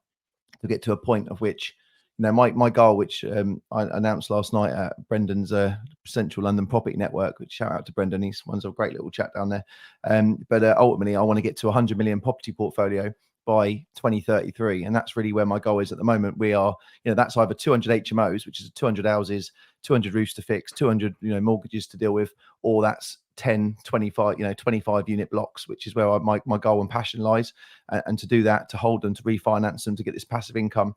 to get to a point of which, my goal, which I announced last night at Brendan's Central London Property Network, which shout out to Brendan, he runs a great little chat down there. But ultimately, I want to get to 100 million property portfolio by 2033. And that's really where my goal is at the moment. We are, that's either 200 HMOs, which is 200 houses, 200 roofs to fix, 200 mortgages to deal with, or that's 10, 25, 25 unit blocks, which is where my goal and passion lies. And to do that, to hold them, to refinance them, to get this passive income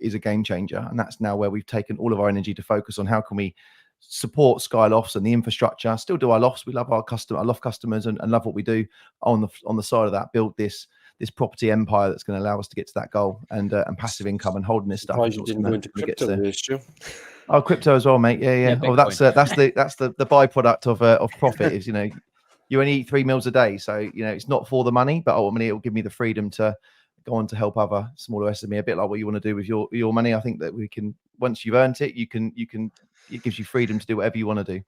is a game changer. And that's now where we've taken all of our energy to focus on how can we support Sky Lofts and the infrastructure, still do our lofts. We love our loft customers and love what we do. On the side of that, build this property empire that's going to allow us to get to that goal and passive income and holding this stuff. Surprised you didn't go into crypto with this, Stu. Oh, crypto as well, mate. Yeah. Oh, that's the byproduct of profit. Is you only eat 3 meals a day, so it's not for the money, but ultimately it will give me the freedom to go on to help other smaller SME. A bit like what you want to do with your money. I think that we can, once you've earned it, you can. It gives you freedom to do whatever you want to do.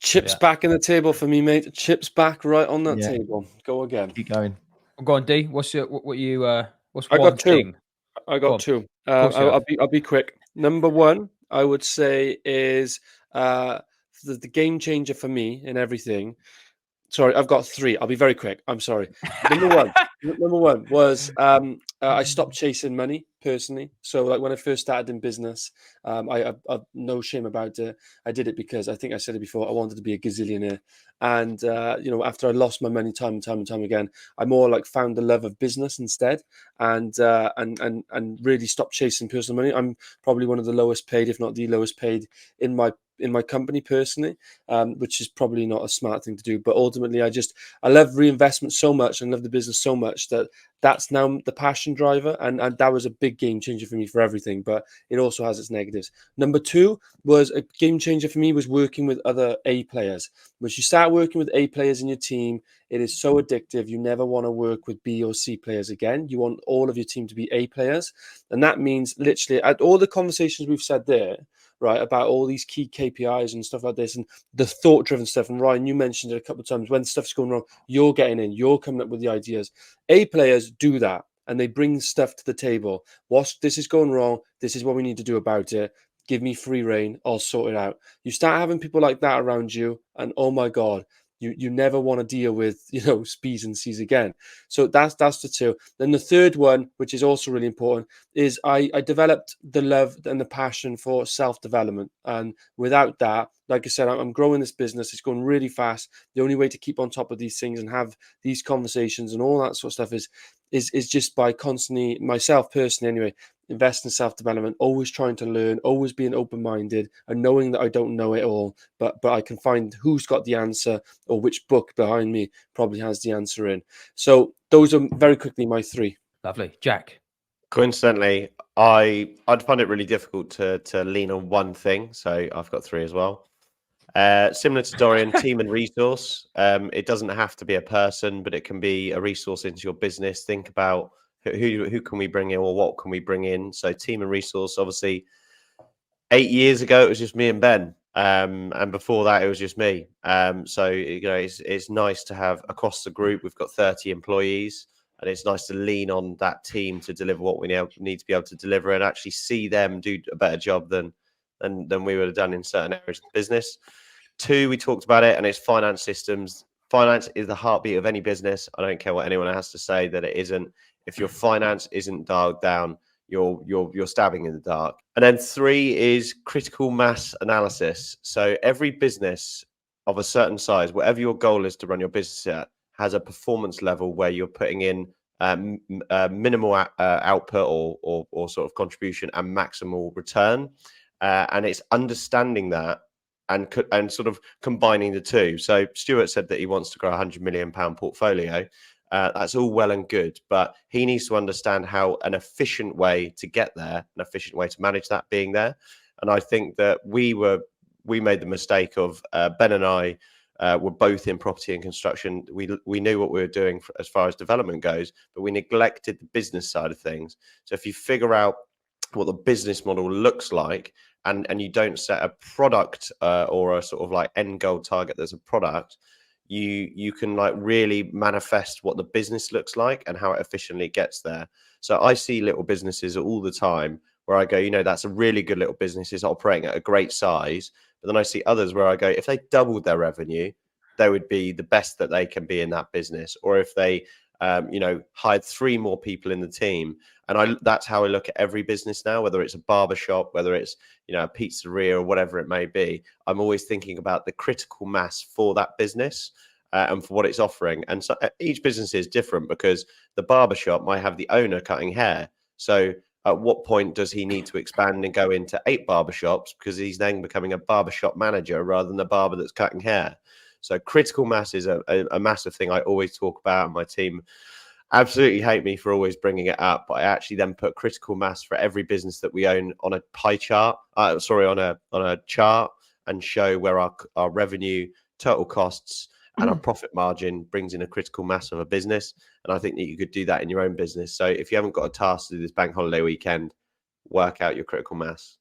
Chips back in the table for me, mate. Chips back right on that table. Go again. Keep going. Go on, D. What's what's I one got two. thing? I got two. I'll be quick. Number one, I would say is the game changer for me in everything. Sorry, I've got three. I'll be very quick. I'm sorry. Number one was I stopped chasing money personally. So like when I first started in business, I've no shame about it. I did it because I think I said it before. I wanted to be a gazillionaire, and after I lost my money time and time again, I more like found the love of business instead, and really stopped chasing personal money. I'm probably one of the lowest paid, if not the lowest paid, in my company personally, which is probably not a smart thing to do. But ultimately, I love reinvestment so much and love the business so much that's now the passion driver. And that was a big game changer for me for everything, but it also has its negatives. Number two was a game changer for me was working with other A players. Once you start working with A players in your team, it is so addictive. You never want to work with B or C players again. You want all of your team to be A players. And that means literally at all the conversations we've said there, right, about all these key KPIs and stuff like this and the thought-driven stuff. And Ryan, you mentioned it a couple of times, when stuff's going wrong, you're getting in, you're coming up with the ideas. A players do that and they bring stuff to the table. This is going wrong. This is what we need to do about it. Give me free reign. I'll sort it out. You start having people like that around you and oh my God, you never want to deal with, B's and C's again. So that's the two. Then the third one, which is also really important, is I developed the love and the passion for self-development. And without that, like I said, I'm growing this business. It's going really fast. The only way to keep on top of these things and have these conversations and all that sort of stuff is just by constantly, myself personally anyway, invest in self-development, always trying to learn, always being open-minded and knowing that I don't know it all, but I can find who's got the answer or which book behind me probably has the answer in. So those are very quickly my three. Lovely. Jack? Coincidentally, I'd find it really difficult to lean on one thing. So I've got three as well. Similar to Dorian, team and resource. It doesn't have to be a person, but it can be a resource into your business. Think about who can we bring in or what can we bring in. So team and resource, obviously 8 years ago, it was just me and Ben. And before that, it was just me. So, it's nice to have across the group, we've got 30 employees and it's nice to lean on that team to deliver what we need to be able to deliver and actually see them do a better job than we would have done in certain areas of the business. Two, we talked about it, and it's finance systems. Finance is the heartbeat of any business. I don't care what anyone has to say that it isn't. If your finance isn't dialed down, you're stabbing in the dark. And then three is critical mass analysis. So every business of a certain size, whatever your goal is to run your business at, has a performance level where you're putting in minimal output or sort of contribution and maximal return. And it's understanding that and sort of combining the two. So Stuart said that he wants to grow a £100 million portfolio. That's all well and good, but he needs to understand how an efficient way to get there, an efficient way to manage that being there. And I think that we made the mistake of Ben and I were both in property and construction. We knew what we were doing as far as development goes, but we neglected the business side of things. So if you figure out what the business model looks like and you don't set a product or a sort of like end goal target that's a product, you can like really manifest what the business looks like and how it efficiently gets there. So I see little businesses all the time where I go, that's a really good little business, is operating at a great size. But then I see others where I go, if they doubled their revenue, they would be the best that they can be in that business. Or if they hired 3 more people in the team. And that's how I look at every business now, whether it's a barber shop, whether it's, a pizzeria or whatever it may be. I'm always thinking about the critical mass for that business and for what it's offering. And so each business is different, because the barber shop might have the owner cutting hair. So at what point does he need to expand and go into 8 barbershops, because he's then becoming a barbershop manager rather than a barber that's cutting hair? So critical mass is a massive thing I always talk about, and my team absolutely hate me for always bringing it up. But I actually then put critical mass for every business that we own on a pie chart, on a chart, and show where our revenue, total costs, and our profit margin brings in a critical mass of a business. And I think that you could do that in your own business. So if you haven't got a task to do this bank holiday weekend, work out your critical mass.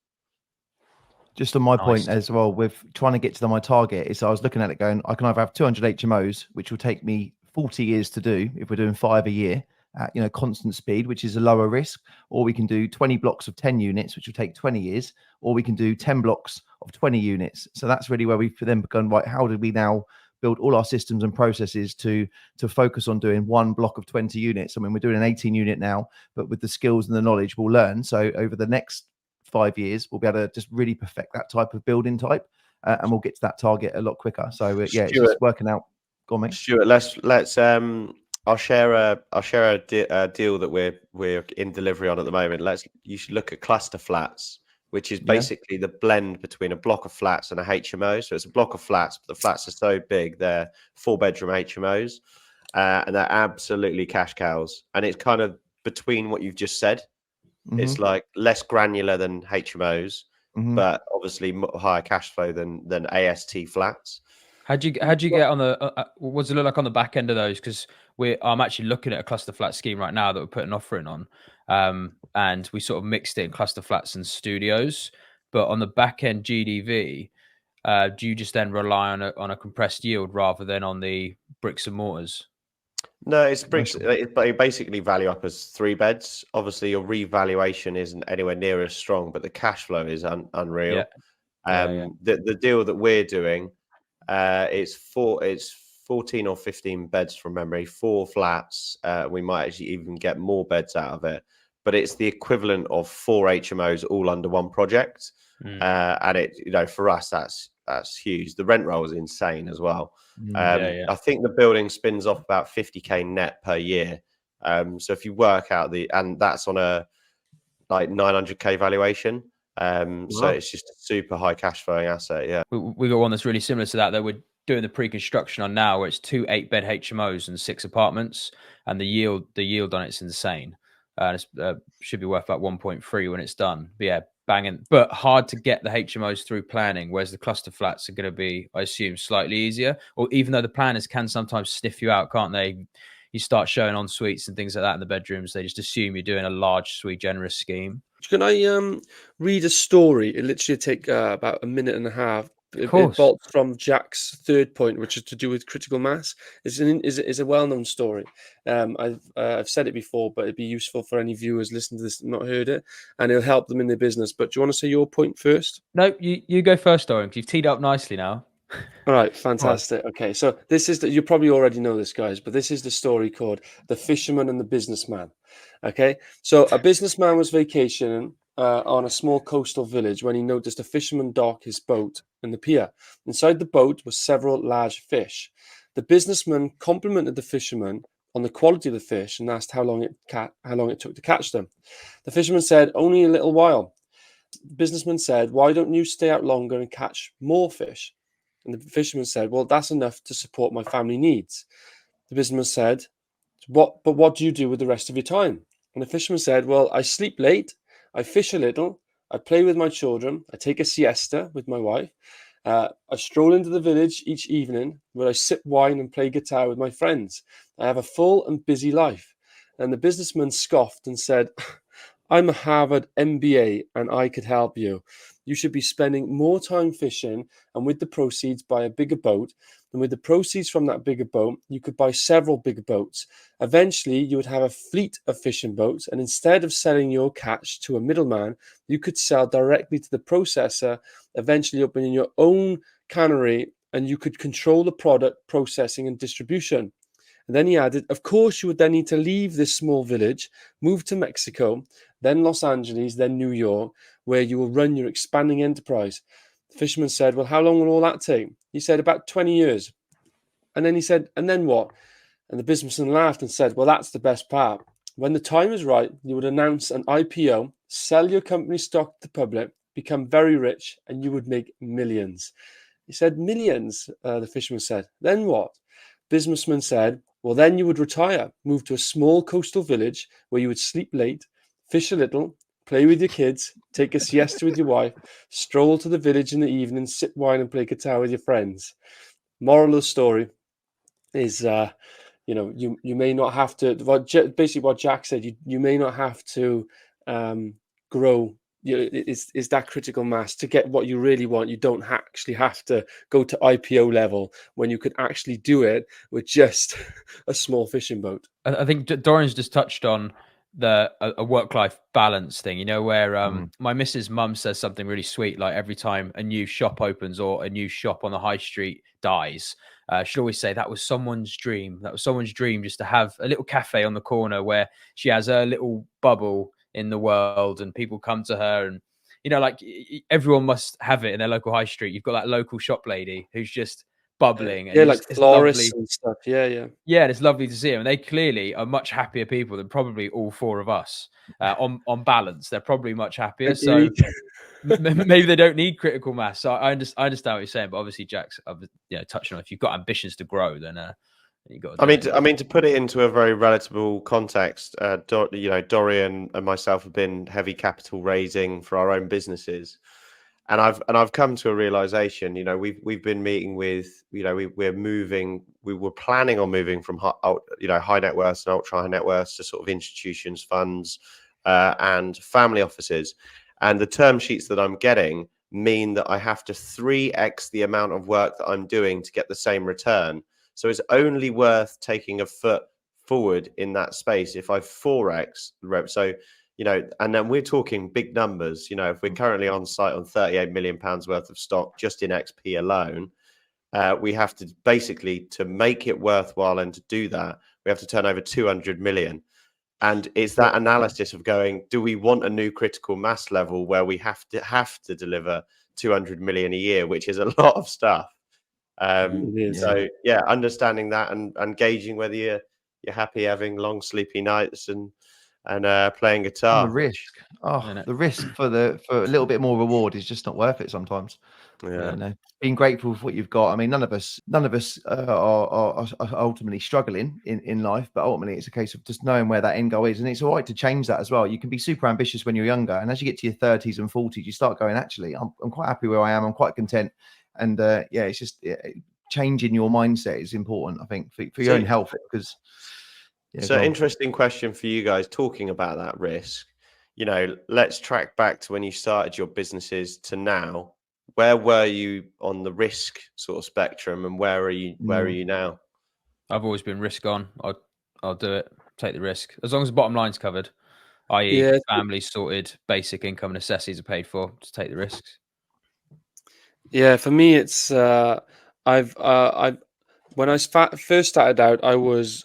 Just on my point Nice. as well, with trying to get to my target, is I was looking at it going, I can either have 200 HMOs, which will take me 40 years to do if we're doing 5 a year at constant speed, which is a lower risk, or we can do 20 blocks of 10 units, which will take 20 years, or we can do 10 blocks of 20 units. So that's really where we've then begun, right, how did we now build all our systems and processes to focus on doing 1 block of 20 units? I mean, we're doing an 18 unit now, but with the skills and the knowledge we'll learn. So over the next 5 years, we'll be able to just really perfect that type of building type, and we'll get to that target a lot quicker. So it's just working out. Go on, mate. Stuart, let's I'll share a deal that we're in delivery on at the moment. You should look at cluster flats, which is basically the blend between a block of flats and a HMO. So it's a block of flats, but the flats are so big, they're 4-bedroom HMOs, and they're absolutely cash cows. And it's kind of between what you've just said. It's like less granular than HMOs, but obviously higher cash flow than AST flats. How'd you get on the? What does it look like on the back end of those? Because I'm actually looking at a cluster flat scheme right now that we're putting an offer in on, and we sort of mixed it in cluster flats and studios. But on the back end GDV, do you just then rely on a compressed yield rather than on the bricks and mortars? No, it's bricks. They basically value up as 3 beds. Obviously, your revaluation isn't anywhere near as strong, but the cash flow is unreal. The deal that we're doing, it's 14 or 15 beds from memory, 4 flats. We might actually even get more beds out of it, but it's the equivalent of 4 HMOs all under one project. And it, for us, that's huge. The rent roll is insane as well. I think the building spins off about 50k net per year. So if you work out and that's on a 900k valuation. So it's just a super high cash flowing asset. Yeah. We got one that's really similar to that we're doing the pre-construction on now, where it's 2 8-bed HMOs and 6 apartments, and the yield on it's insane. It should be worth about 1.3 when it's done. But yeah, banging, but hard to get the HMOs through planning, whereas the cluster flats are going to be, I assume, slightly easier. Or even though the planners can sometimes sniff you out, can't they? You start showing en suites and things like that in the bedrooms, they just assume you're doing a large sui generis scheme. Can I read a story? It literally take about a minute and a half. It bolts from Jack's third point, which is to do with critical mass. It's a well-known story. I've said it before, but it'd be useful for any viewers listening to this and not heard it, and it'll help them in their business. But do you want to say your point first? No, you go first, Dorian. You've teed up nicely now. All right, fantastic. Okay, so this is you probably already know this, guys, but this is the story called The Fisherman and the Businessman. Okay, so a businessman was vacationing on a small coastal village when he noticed a fisherman dock his boat in the pier. Inside the boat were several large fish. The businessman complimented the fisherman on the quality of the fish and asked how long it took to catch them. The fisherman said, "Only a little while." The businessman said, "Why don't you stay out longer and catch more fish?" And the fisherman said, "Well, that's enough to support my family needs." The businessman said, But what do you do with the rest of your time?" And the fisherman said, "Well, I sleep late, I fish a little, I play with my children, I take a siesta with my wife, I stroll into the village each evening where I sip wine and play guitar with my friends. I have a full and busy life." And the businessman scoffed and said, "I'm a Harvard MBA and I could help you. You should be spending more time fishing, and with the proceeds buy a bigger boat. And with the proceeds from that bigger boat, you could buy several bigger boats. Eventually, you would have a fleet of fishing boats, and instead of selling your catch to a middleman, you could sell directly to the processor, eventually opening your own cannery, and you could control the product processing and distribution. And then he added, of course, you would then need to leave this small village, move to Mexico, then Los Angeles, then New York, where you will run your expanding enterprise. The fisherman said, well, how long will all that take? He said, about 20 years. And then he said, and then what? And the businessman laughed and said, well, that's the best part. When the time is right, you would announce an IPO, sell your company stock to the public, become very rich, and you would make millions. He said, millions, the fisherman said. Then what? Businessman said, well, then you would retire, move to a small coastal village where you would sleep late, fish a little, play with your kids, take a siesta with your wife, stroll to the village in the evening, sip wine and play guitar with your friends. Moral of the story is, you may not have to, basically what Jack said, you may not have to grow. Is that critical mass to get what you really want. You don't actually have to go to IPO level when you could actually do it with just a small fishing boat. I think Dorian's just touched on a work-life balance thing, where my missus' mum says something really sweet, like every time a new shop opens or a new shop on the high street dies, she'd always say that was someone's dream. That was someone's dream, just to have a little cafe on the corner where she has her little bubble in the world and people come to her, and like everyone must have it in their local high street. You've got that local shop lady who's just bubbling, and like florists and stuff. Yeah, and it's lovely to see them. And they clearly are much happier people than probably all four of us. On balance, they're probably much happier. So maybe they don't need critical mass. So I understand what you're saying, but obviously Jack's touching on, if you've got ambitions to grow, then you got. I mean, to put it into a very relatable context, Dorian and myself have been heavy capital raising for our own businesses, and I've come to a realization. We've been meeting with, we were planning on moving from high net worths and ultra high net worths to sort of institutions, funds, and family offices, and the term sheets that I'm getting mean that I have to 3x the amount of work that I'm doing to get the same return. So it's only worth taking a foot forward in that space if I 4x the rev. So, and then we're talking big numbers. If we're currently on site on £38 million worth of stock just in XP alone, we have to basically, to make it worthwhile and to do that, we have to turn over 200 million. And it's that analysis of going, do we want a new critical mass level where we have to deliver 200 million a year, which is a lot of stuff. So understanding that and gauging whether you're happy having long sleepy nights and playing guitar. And the risk, the risk for a little bit more reward is just not worth it sometimes. Being grateful for what you've got. I mean, none of us are ultimately struggling in life, but ultimately it's a case of just knowing where that end goal is, and it's all right to change that as well. You can be super ambitious when you're younger, and as you get to your 30s and 40s, you start going, actually, I'm quite happy where I am. I'm quite content. And it's just changing your mindset is important, I think, for your own health. Because interesting question for you guys, talking about that risk. Let's track back to when you started your businesses to now. Where were you on the risk sort of spectrum, and where are you now? I've always been risk on. I'll do it, take the risk, as long as the bottom line's covered, i.e. family sorted, basic income necessities are paid for. Just take the risks. Yeah, for me, it's when I first started out, I was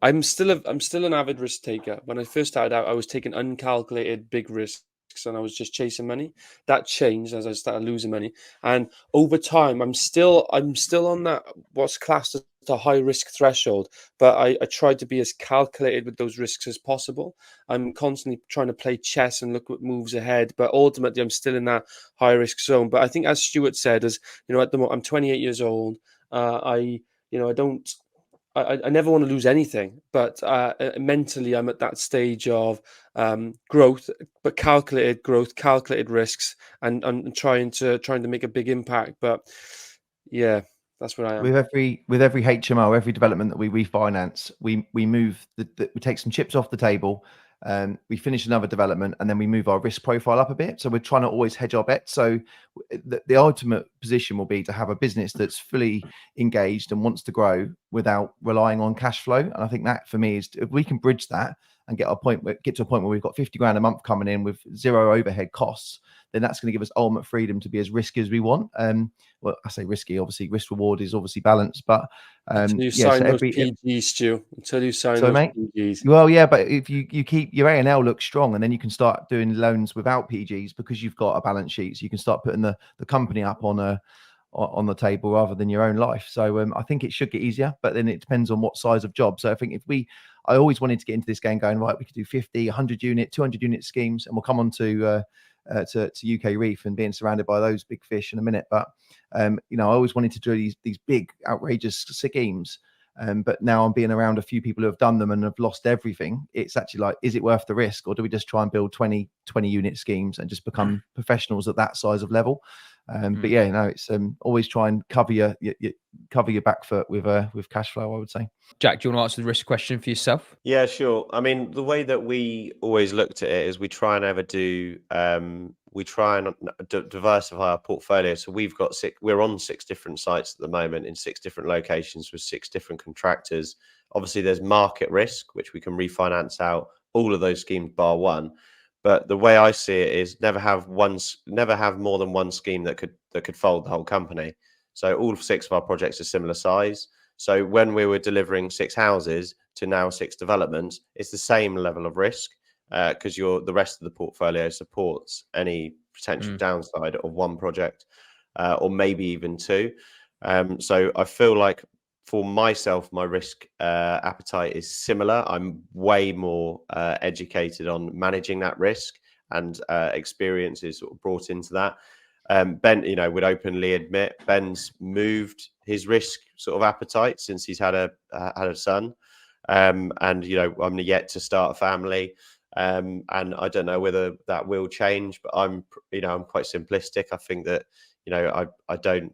I'm still an avid risk taker. When I first started out, I was taking uncalculated big risks and I was just chasing money. That changed as I started losing money, and over time, I'm still on that what's classed as a high risk threshold, but I tried to be as calculated with those risks as possible. I'm constantly trying to play chess and look what moves ahead, but ultimately I'm still in that high risk zone. But I think, as Stuart said, at the moment I'm 28 years old. I never want to lose anything, but mentally I'm at that stage of growth, but calculated growth, calculated risks, and trying to make a big impact. But yeah, that's where I am. With every HMO, every development that we refinance, we move we take some chips off the table, and we finish another development, and then we move our risk profile up a bit. So we're trying to always hedge our bets. So the ultimate position will be to have a business that's fully engaged and wants to grow without relying on cash flow. And I think that for me is, if we can bridge that and get to a point where we've got 50 grand a month coming in with zero overhead costs, then that's going to give us ultimate freedom to be as risky as we want. Well, I say risky, obviously risk reward is obviously balanced, but until you yeah, sign so those PGs, Stu. Until you sign so those mate, PGs. well, yeah, but if you keep your A&L look strong, and then you can start doing loans without PGs because you've got a balance sheet, so you can start putting the company up on the table rather than your own life. So I think it should get easier, but then it depends on what size of job. So I think I always wanted to get into this game going, right, we could do 50, 100 unit, 200 unit schemes, and we'll come on to UK Reef and being surrounded by those big fish in a minute. But I always wanted to do these big outrageous schemes. But now I'm being around a few people who have done them and have lost everything. It's actually like, is it worth the risk, or do we just try and build 20 unit schemes and just become professionals at that size of level? But yeah, it's always try and cover your back foot with cash flow, I would say. Jack, do you want to answer the risk question for yourself? Yeah, sure. I mean, the way that we always looked at it is we try and diversify our portfolio. So we're on 6 different sites at the moment in 6 different locations with 6 different contractors. Obviously, there's market risk, which we can refinance out all of those schemes bar one. But the way I see it is never have more than one scheme that could fold the whole company. So all 6 of our projects are similar size. So when we were delivering 6 houses to now 6 developments, it's the same level of risk because the rest of the portfolio supports any potential downside of one project or maybe even 2. So I feel like for myself, my risk appetite is similar. I'm way more educated on managing that risk, and experience is sort of brought into that. Ben, would openly admit Ben's moved his risk sort of appetite since he's had a son, and I'm yet to start a family, and I don't know whether that will change. But I'm quite simplistic. I think that I don't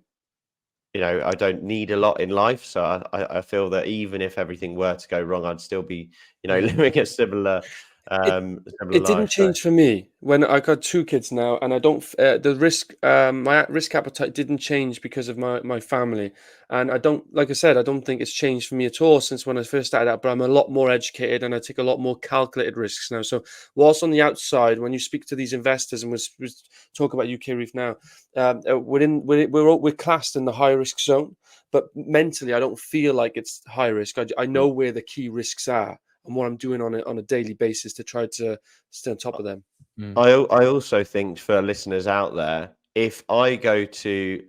need a lot in life, so I feel that even if everything were to go wrong, I'd still be living a similar. It didn't change for me when I got 2 kids now, and I don't the risk my risk appetite didn't change because of my family, and I don't think it's changed for me at all since when I first started out. But I'm a lot more educated and I take a lot more calculated risks now. So whilst on the outside, when you speak to these investors, and we talk about UK Reef now, we're classed in the high risk zone, but mentally I don't feel like it's high risk. I know where the key risks are and what I'm doing on a daily basis to try to stay on top of them. I also think for listeners out there, if I go to,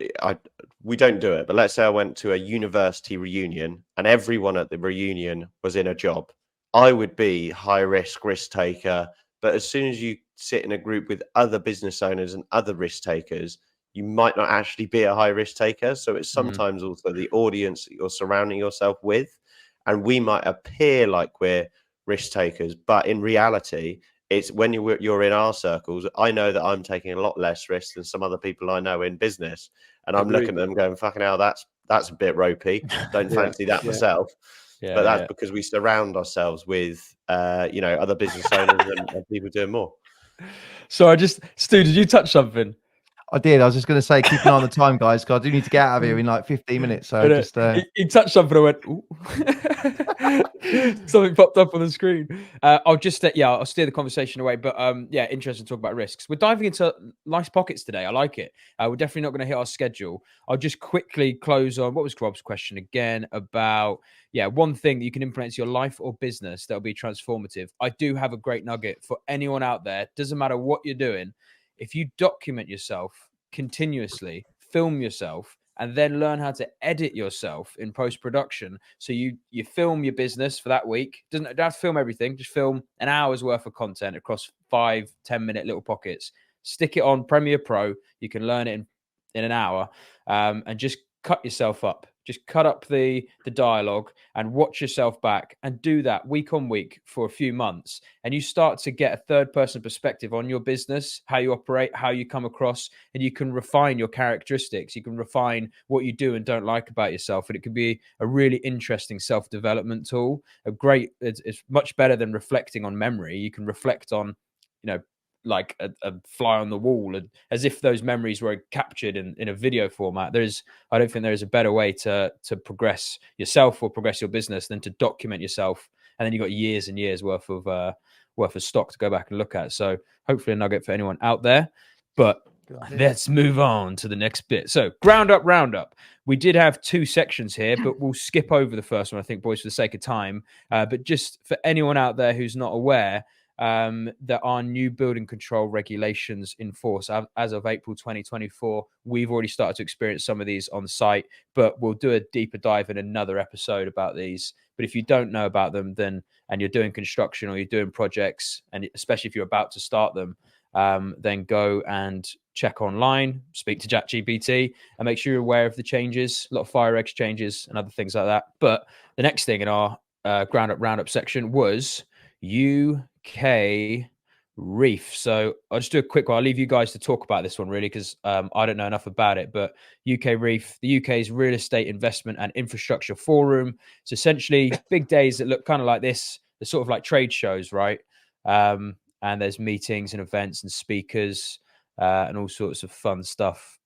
we don't do it, but let's say I went to a university reunion and everyone at the reunion was in a job, I would be high risk taker. But as soon as you sit in a group with other business owners and other risk takers, you might not actually be a high risk taker. So it's sometimes also the audience that you're surrounding yourself with. And we might appear like we're risk takers, but in reality, it's when you're in our circles, I know that I'm taking a lot less risk than some other people I know in business. And I'm looking at them going, fucking hell, that's a bit ropey. Don't fancy that myself. Yeah, but that's because we surround ourselves with, other business owners and people doing more. So Stu, did you touch something? I did. I was just going to say, keep an eye on the time, guys, because I do need to get out of here in like 15 minutes. So he touched something. I went, ooh. Something popped up on the screen. I'll steer the conversation away. But interesting to talk about risks. We're diving into nice pockets today. I like it. We're definitely not going to hit our schedule. I'll just quickly close on what was Rob's question again about one thing that you can implement to your life or business that will be transformative. I do have a great nugget for anyone out there. Doesn't matter what you're doing. If you document yourself continuously, film yourself, and then learn how to edit yourself in post-production. So you film your business for that week. Don't have to film everything. Just film an hour's worth of content across 5-10 minute little pockets. Stick it on Premiere Pro. You can learn it in an hour, and just cut yourself up. Just cut up the dialogue and watch yourself back, and do that week on week for a few months. And you start to get a third person perspective on your business, how you operate, how you come across, and you can refine your characteristics. You can refine what you do and don't like about yourself. And it could be a really interesting self-development tool. It's much better than reflecting on memory. You can reflect on, like a fly on the wall, and as if those memories were captured in a video format. I don't think there is a better way to progress yourself or progress your business than to document yourself, and then you've got years and years worth of stock to go back and look at. So hopefully a nugget for anyone out there. But let's move on to the next bit. So ground up roundup. We did have 2 sections here, but we'll skip over the first one, I think, boys, for the sake of time. But just for anyone out there who's not aware, there are new building control regulations in force as of April 2024. We've already started to experience some of these on site, but we'll do a deeper dive in another episode about these. But if you don't know about them, then, and you're doing construction or you're doing projects, and especially if you're about to start them, then go and check online, speak to ChatGPT, and make sure you're aware of the changes, a lot of fire eggs changes and other things like that. But the next thing in our ground up roundup section was UK Reiff. So I'll just do a quick one. I'll leave you guys to talk about this one, really, because I don't know enough about it. But UK Reiff, the UK's real estate investment and infrastructure forum. It's essentially big days that look kind of like this. They're sort of like trade shows, right? And there's meetings and events and speakers and all sorts of fun stuff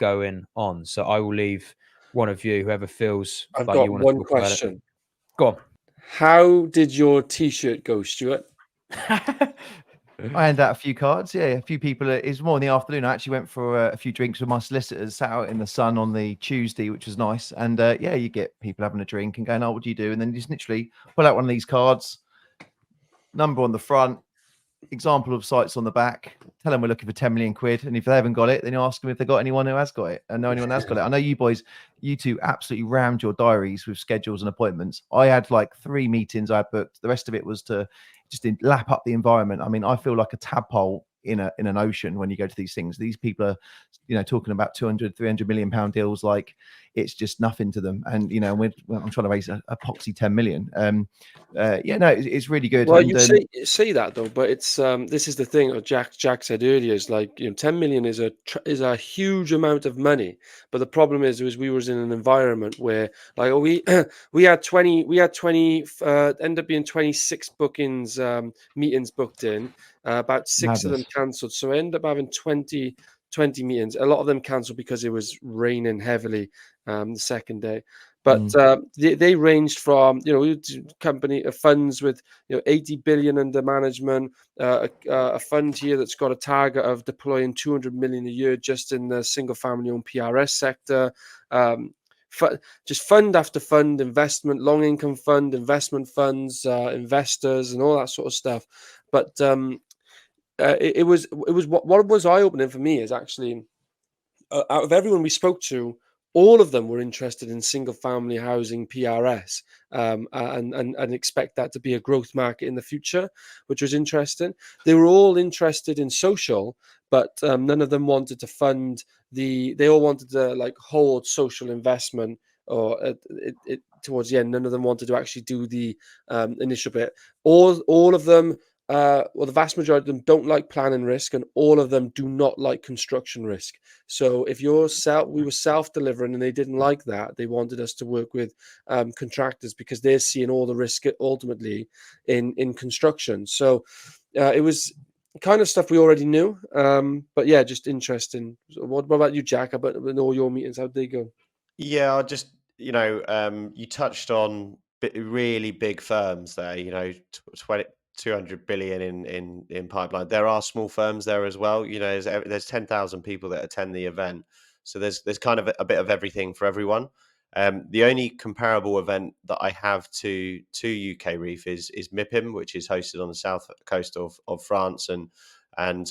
going on. So I will leave one of you, whoever feels I've like got you want one to talk about it. question. Go on. How did your T-shirt go, Stuart? I handed out a few cards. Yeah, a few people. It was more in the afternoon. I actually went for a few drinks with my solicitors, sat out in the sun on the Tuesday, which was nice. And yeah, you get people having a drink and going, "Oh, what do you do?" And then you just literally pull out one of these cards, number on the front, example of sites on the back, tell them we're looking for 10 million quid. And if they haven't got it, then you ask them if they've got anyone who has got it and know anyone has got it. I know you boys, you two absolutely rammed your diaries with schedules and appointments. I had like 3 meetings I booked. The rest of it was to just lap up the environment. I mean, I feel like a tadpole in an ocean when you go to these things. These people are, talking about 200, 300 million pound deals like it's just nothing to them. And, I'm trying to raise a poxy 10 million. Yeah, no, it's really good. Well, and, you say that though, but it's this is the thing. Jack said earlier is like 10 million is a huge amount of money. But the problem is we was in an environment where like we had 20 end up being 26 bookings meetings booked in, about 6 of them Madness. cancelled. So I ended up having 20 meetings. A lot of them cancelled because it was raining heavily the second day. But they ranged from company funds with 80 billion under management, a fund here that's got a target of deploying 200 million a year just in the single family owned PRS sector. Just fund after fund, investment, long income fund, investment funds, investors, and all that sort of stuff. But it was what was eye opening for me is actually out of everyone we spoke to, all of them were interested in single family housing PRS and expect that to be a growth market in the future, which was interesting. They were all interested in social, but none of them wanted to fund they all wanted to like hold social investment or towards the end. None of them wanted to actually do the initial bit. All of them, the vast majority of them don't like planning risk, and all of them do not like construction risk. So if we were self-delivering and they didn't like that, they wanted us to work with contractors because they're seeing all the risk ultimately in construction. So it was kind of stuff we already knew. But yeah, just interesting. So what about you, Jack? About in all your meetings, how'd they go? Yeah, I just you touched on really big firms there. 200 billion in pipeline. There are small firms there as well. There's 10,000 people that attend the event, so there's kind of a bit of everything for everyone. The only comparable event that I have to UK Reiff is MIPIM, which is hosted on the south coast of France, and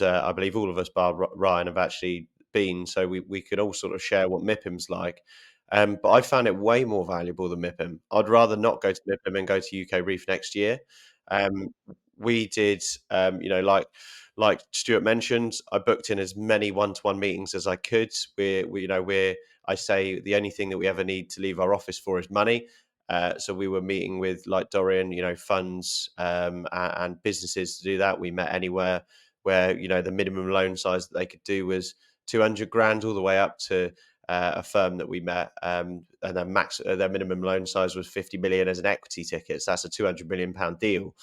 I believe all of us bar Ryan have actually been, so we could all sort of share what MIPIM's like. But I found it way more valuable than MIPIM. I'd rather not go to MIPIM and go to UK Reiff next year. We did, like Stuart mentioned, I booked in as many one-to-one meetings as I could. I say the only thing that we ever need to leave our office for is money. So we were meeting with like Dorian, funds and businesses to do that. We met anywhere where, the minimum loan size that they could do was 200 grand all the way up to a firm that we met, and their minimum loan size was 50 million as an equity ticket. So that's a 200 million pound deal.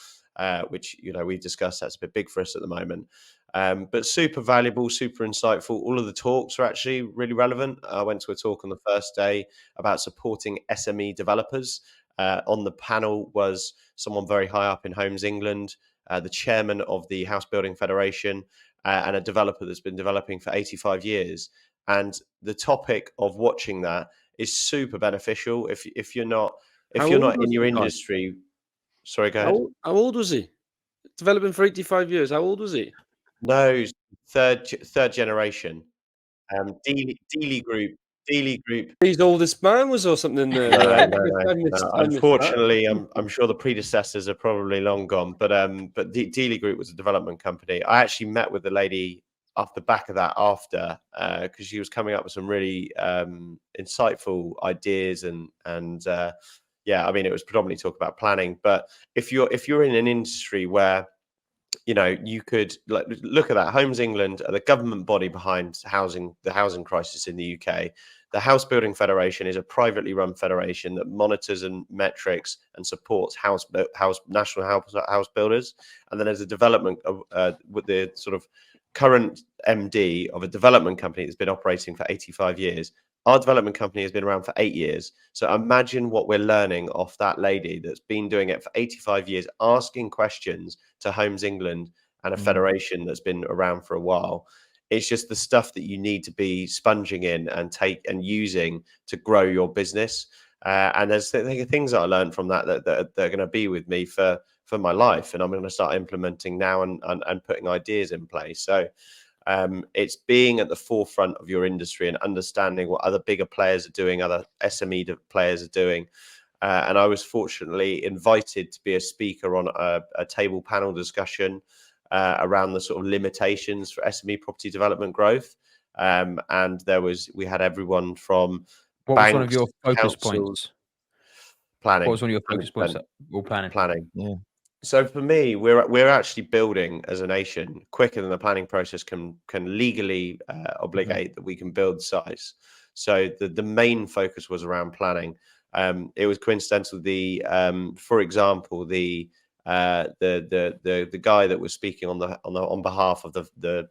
which we discussed. That's a bit big for us at the moment. But super valuable, super insightful. All of the talks are actually really relevant. I went to a talk on the first day about supporting SME developers. On the panel was someone very high up in Homes England, the chairman of the House Building Federation, and a developer that's been developing for 85 years. And the topic of watching that is super beneficial if you're not How old was in your the guy? industry. Sorry, go ahead. How old was he? Developing for 85 years. How old was he? No, third generation. Dealey Group. His oldest man was or something there. No, I no. missed that. Unfortunately, I'm sure the predecessors are probably long gone. But Dealey Group was a development company. I actually met with the lady off the back of that after, because she was coming up with some really insightful ideas and yeah, I mean, it was predominantly talk about planning. But if you're in an industry where you could look at that. Homes England are the government body behind the housing crisis in the UK. The House Building Federation is a privately run federation that monitors and metrics and supports national house builders. And then there's a development with the sort of current MD of a development company that's been operating for 85 years. Our development company has been around for 8 years. So imagine what we're learning off that lady that's been doing it for 85 years, asking questions to Homes England and a federation that's been around for a while. It's just the stuff that you need to be sponging in and using to grow your business. And there's things that I learned from that are going to be with me for my life. And I'm going to start implementing now and putting ideas in place. So it's being at the forefront of your industry and understanding what other bigger players are doing, other SME players are doing. And I was fortunately invited to be a speaker on a table panel discussion around the sort of limitations for SME property development growth. And we had everyone from What was one of your focus points? Planning. What was one of your focus points? All planning. Planning. Yeah. So for me, we're actually building as a nation quicker than the planning process can legally obligate that we can build sites. So the main focus was around planning. It was coincidental. For example, the guy that was speaking on behalf of the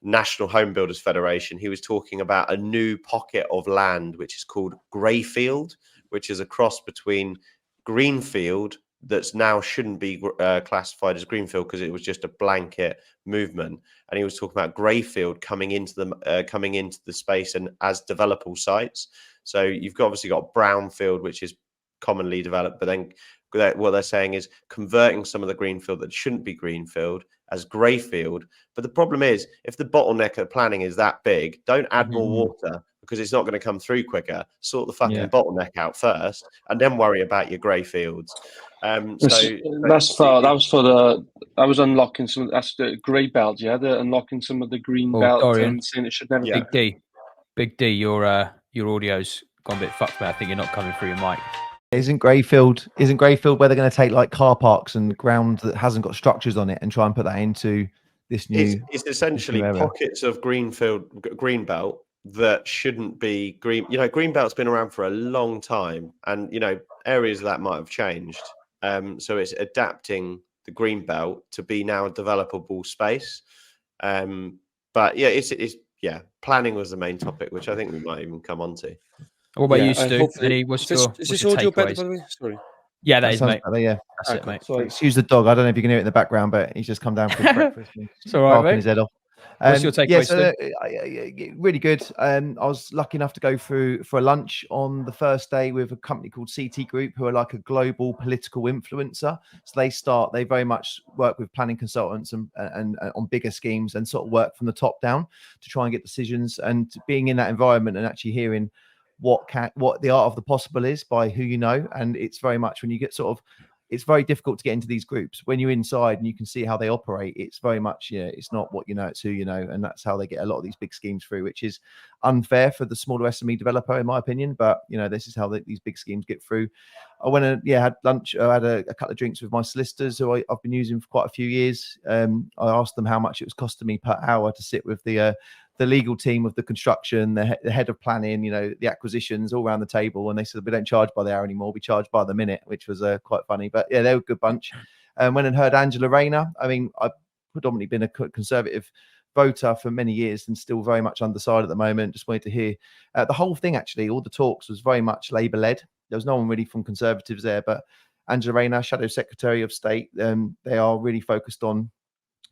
National Home Builders Federation, he was talking about a new pocket of land which is called Greyfield, which is a cross between Greenfield that's now shouldn't be classified as greenfield because it was just a blanket movement, and he was talking about greyfield coming into the space and as developable sites. So you've obviously got brownfield, which is commonly developed, but then what they're saying is converting some of the greenfield that shouldn't be greenfield as greyfield. But the problem is, if the bottleneck of planning is that big, don't add more water because it's not going to come through quicker. Sort the fucking bottleneck out first, and then worry about your greyfields. I was unlocking some. That's the grey belt. Yeah, they're unlocking some of the green belt Dorian, and saying it should never. Yeah. Big D, your audio's gone a bit fucked, but I think you're not coming through your mic. Isn't Greyfield where they're going to take like car parks and ground that hasn't got structures on it and try and put that into this new? It's essentially pockets of greenbelt that shouldn't be green. Greenbelt's been around for a long time, and areas of that might have changed. So it's adapting the greenbelt to be now a developable space. But yeah, planning was the main topic, which I think we might even come on to. What about you, Stu? Is this audio better, by the way? Sorry. Yeah, that is, mate. Better, yeah. That's it, mate. Sorry, excuse the dog. I don't know if you can hear it in the background, but he's just come down for his breakfast. It's all right, mate. His head off. What's your takeaway, Stu? Really good. I was lucky enough to go through for a lunch on the first day with a company called CT Group, who are like a global political influencer. So they very much work with planning consultants and on bigger schemes and sort of work from the top down to try and get decisions. And being in that environment and actually hearing what the art of the possible is by who you know, and it's very much when you get it's very difficult to get into these groups when you're inside and you can see how they operate. It's very much, it's not what you know, it's who you know, and that's how they get a lot of these big schemes through, which is unfair for the smaller SME developer, in my opinion. But this is how these big schemes get through. I went and had lunch. I had a couple of drinks with my solicitors, who I've been using for quite a few years. I asked them how much it was costing me per hour to sit with the legal team of the construction, the head of planning, the acquisitions, all around the table. And they said, we don't charge by the hour anymore. We charge by the minute, which was quite funny. But yeah, they were a good bunch. went and heard Angela Rayner. I mean, I've predominantly been a Conservative voter for many years and still very much undecided at the moment. Just wanted to hear the whole thing. Actually, all the talks was very much Labour led. There was no one really from Conservatives there, but Angela Rayner, Shadow Secretary of State, they are really focused on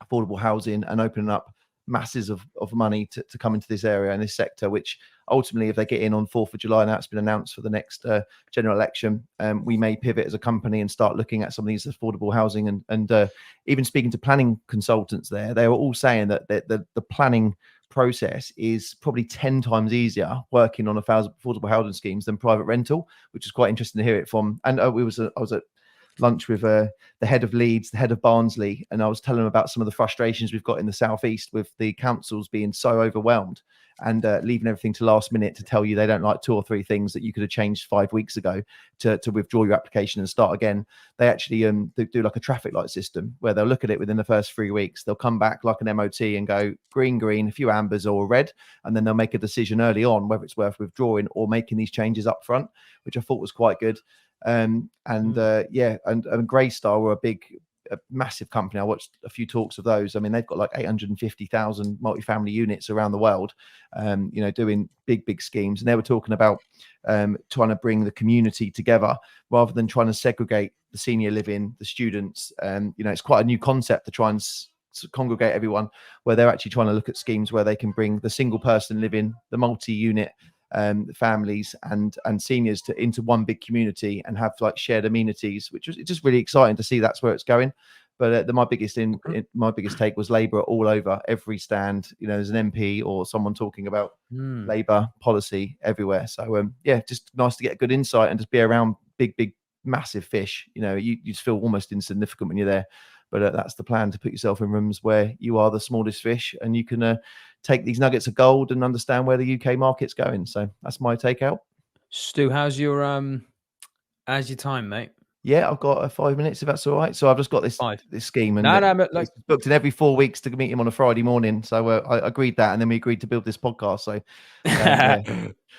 affordable housing and opening up masses of money to come into this area and this sector, which ultimately, if they get in on 4th of July, now it's been announced for the next general election, we may pivot as a company and start looking at some of these affordable housing. And even speaking to planning consultants there, they were all saying that the planning process is probably 10 times easier working on affordable housing schemes than private rental, which is quite interesting to hear it from. And I was at lunch with the head of Leeds, the head of Barnsley, and I was telling them about some of the frustrations we've got in the southeast with the councils being so overwhelmed and leaving everything to last minute to tell you they don't like 2 or 3 things that you could have changed 5 weeks ago to withdraw your application and start again. They actually they do like a traffic light system where they'll look at it within the first 3 weeks. They'll come back like an MOT and go green, a few ambers or red, and then they'll make a decision early on whether it's worth withdrawing or making these changes up front, which I thought was quite good. And Greystar were a massive company. I watched a few talks of those. I mean, they've got like 850,000 multifamily units around the world, doing big schemes. And they were talking about trying to bring the community together rather than trying to segregate the senior living, the students. It's quite a new concept to try and congregate everyone, where they're actually trying to look at schemes where they can bring the single person living, the multi-unit families and seniors into one big community and have like shared amenities, which was just really exciting to see. That's where it's going. But my biggest take was Labour all over every stand. There's an MP or someone talking about Labour policy everywhere. So just nice to get a good insight and just be around big massive fish. You just feel almost insignificant when you're there. But that's the plan, to put yourself in rooms where you are the smallest fish and you can take these nuggets of gold and understand where the UK market's going. So that's my take out. Stu, how's your time, mate? Yeah, I've got 5 minutes if that's all right. So I've just got this scheme, and it's booked in every 4 weeks to meet him on a Friday morning. So I agreed that, and then we agreed to build this podcast. So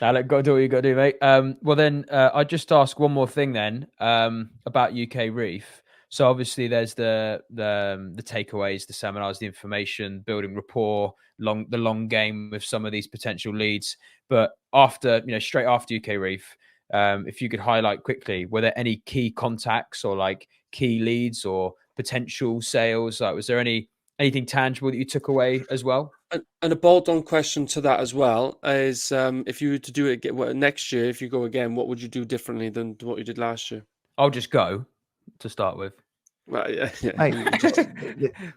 now look, got to do what you got to do, mate. Well then, I just ask one more thing then about UK Reef. So obviously there's the takeaways, the seminars, the information, building rapport, the long game with some of these potential leads. But straight after UK Reef, if you could highlight quickly, were there any key contacts or like key leads or potential sales? Like, was there anything tangible that you took away as well? And a bolt-on question to that as well is, if you were to do it next year, if you go again, what would you do differently than what you did last year? I'll just go to start with. Well, yeah. Mate,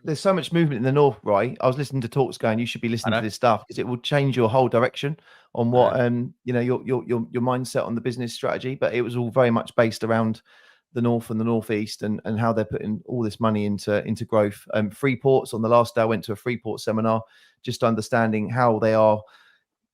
there's so much movement in the north, right? I was listening to talks going, you should be listening to this stuff because it will change your whole direction on what your mindset on the business strategy. But it was all very much based around the north and the northeast and how they're putting all this money into growth. Freeports, on the last day I went to a Freeport seminar, just understanding how they are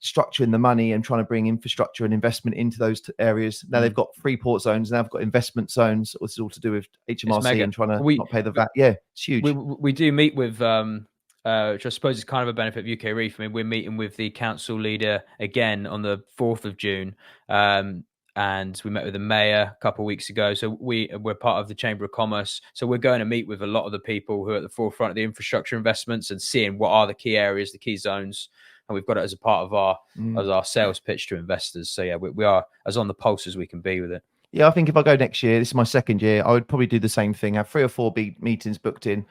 structuring the money and trying to bring infrastructure and investment into those areas. Now they've got Freeport zones, now they've got investment zones. This is all to do with HMRC and trying to not pay the VAT. Yeah, it's huge. We do meet with, which I suppose is kind of a benefit of UK Reef. I mean, we're meeting with the council leader again on the 4th of June. And we met with the mayor a couple of weeks ago. So we're part of the Chamber of Commerce. So we're going to meet with a lot of the people who are at the forefront of the infrastructure investments and seeing what are the key areas, the key zones. And we've got it as a part of our sales pitch to investors. So yeah, we are as on the pulse as we can be with it. Yeah, I think if I go next year, this is my second year, I would probably do the same thing. Have 3 or 4 meetings booked in,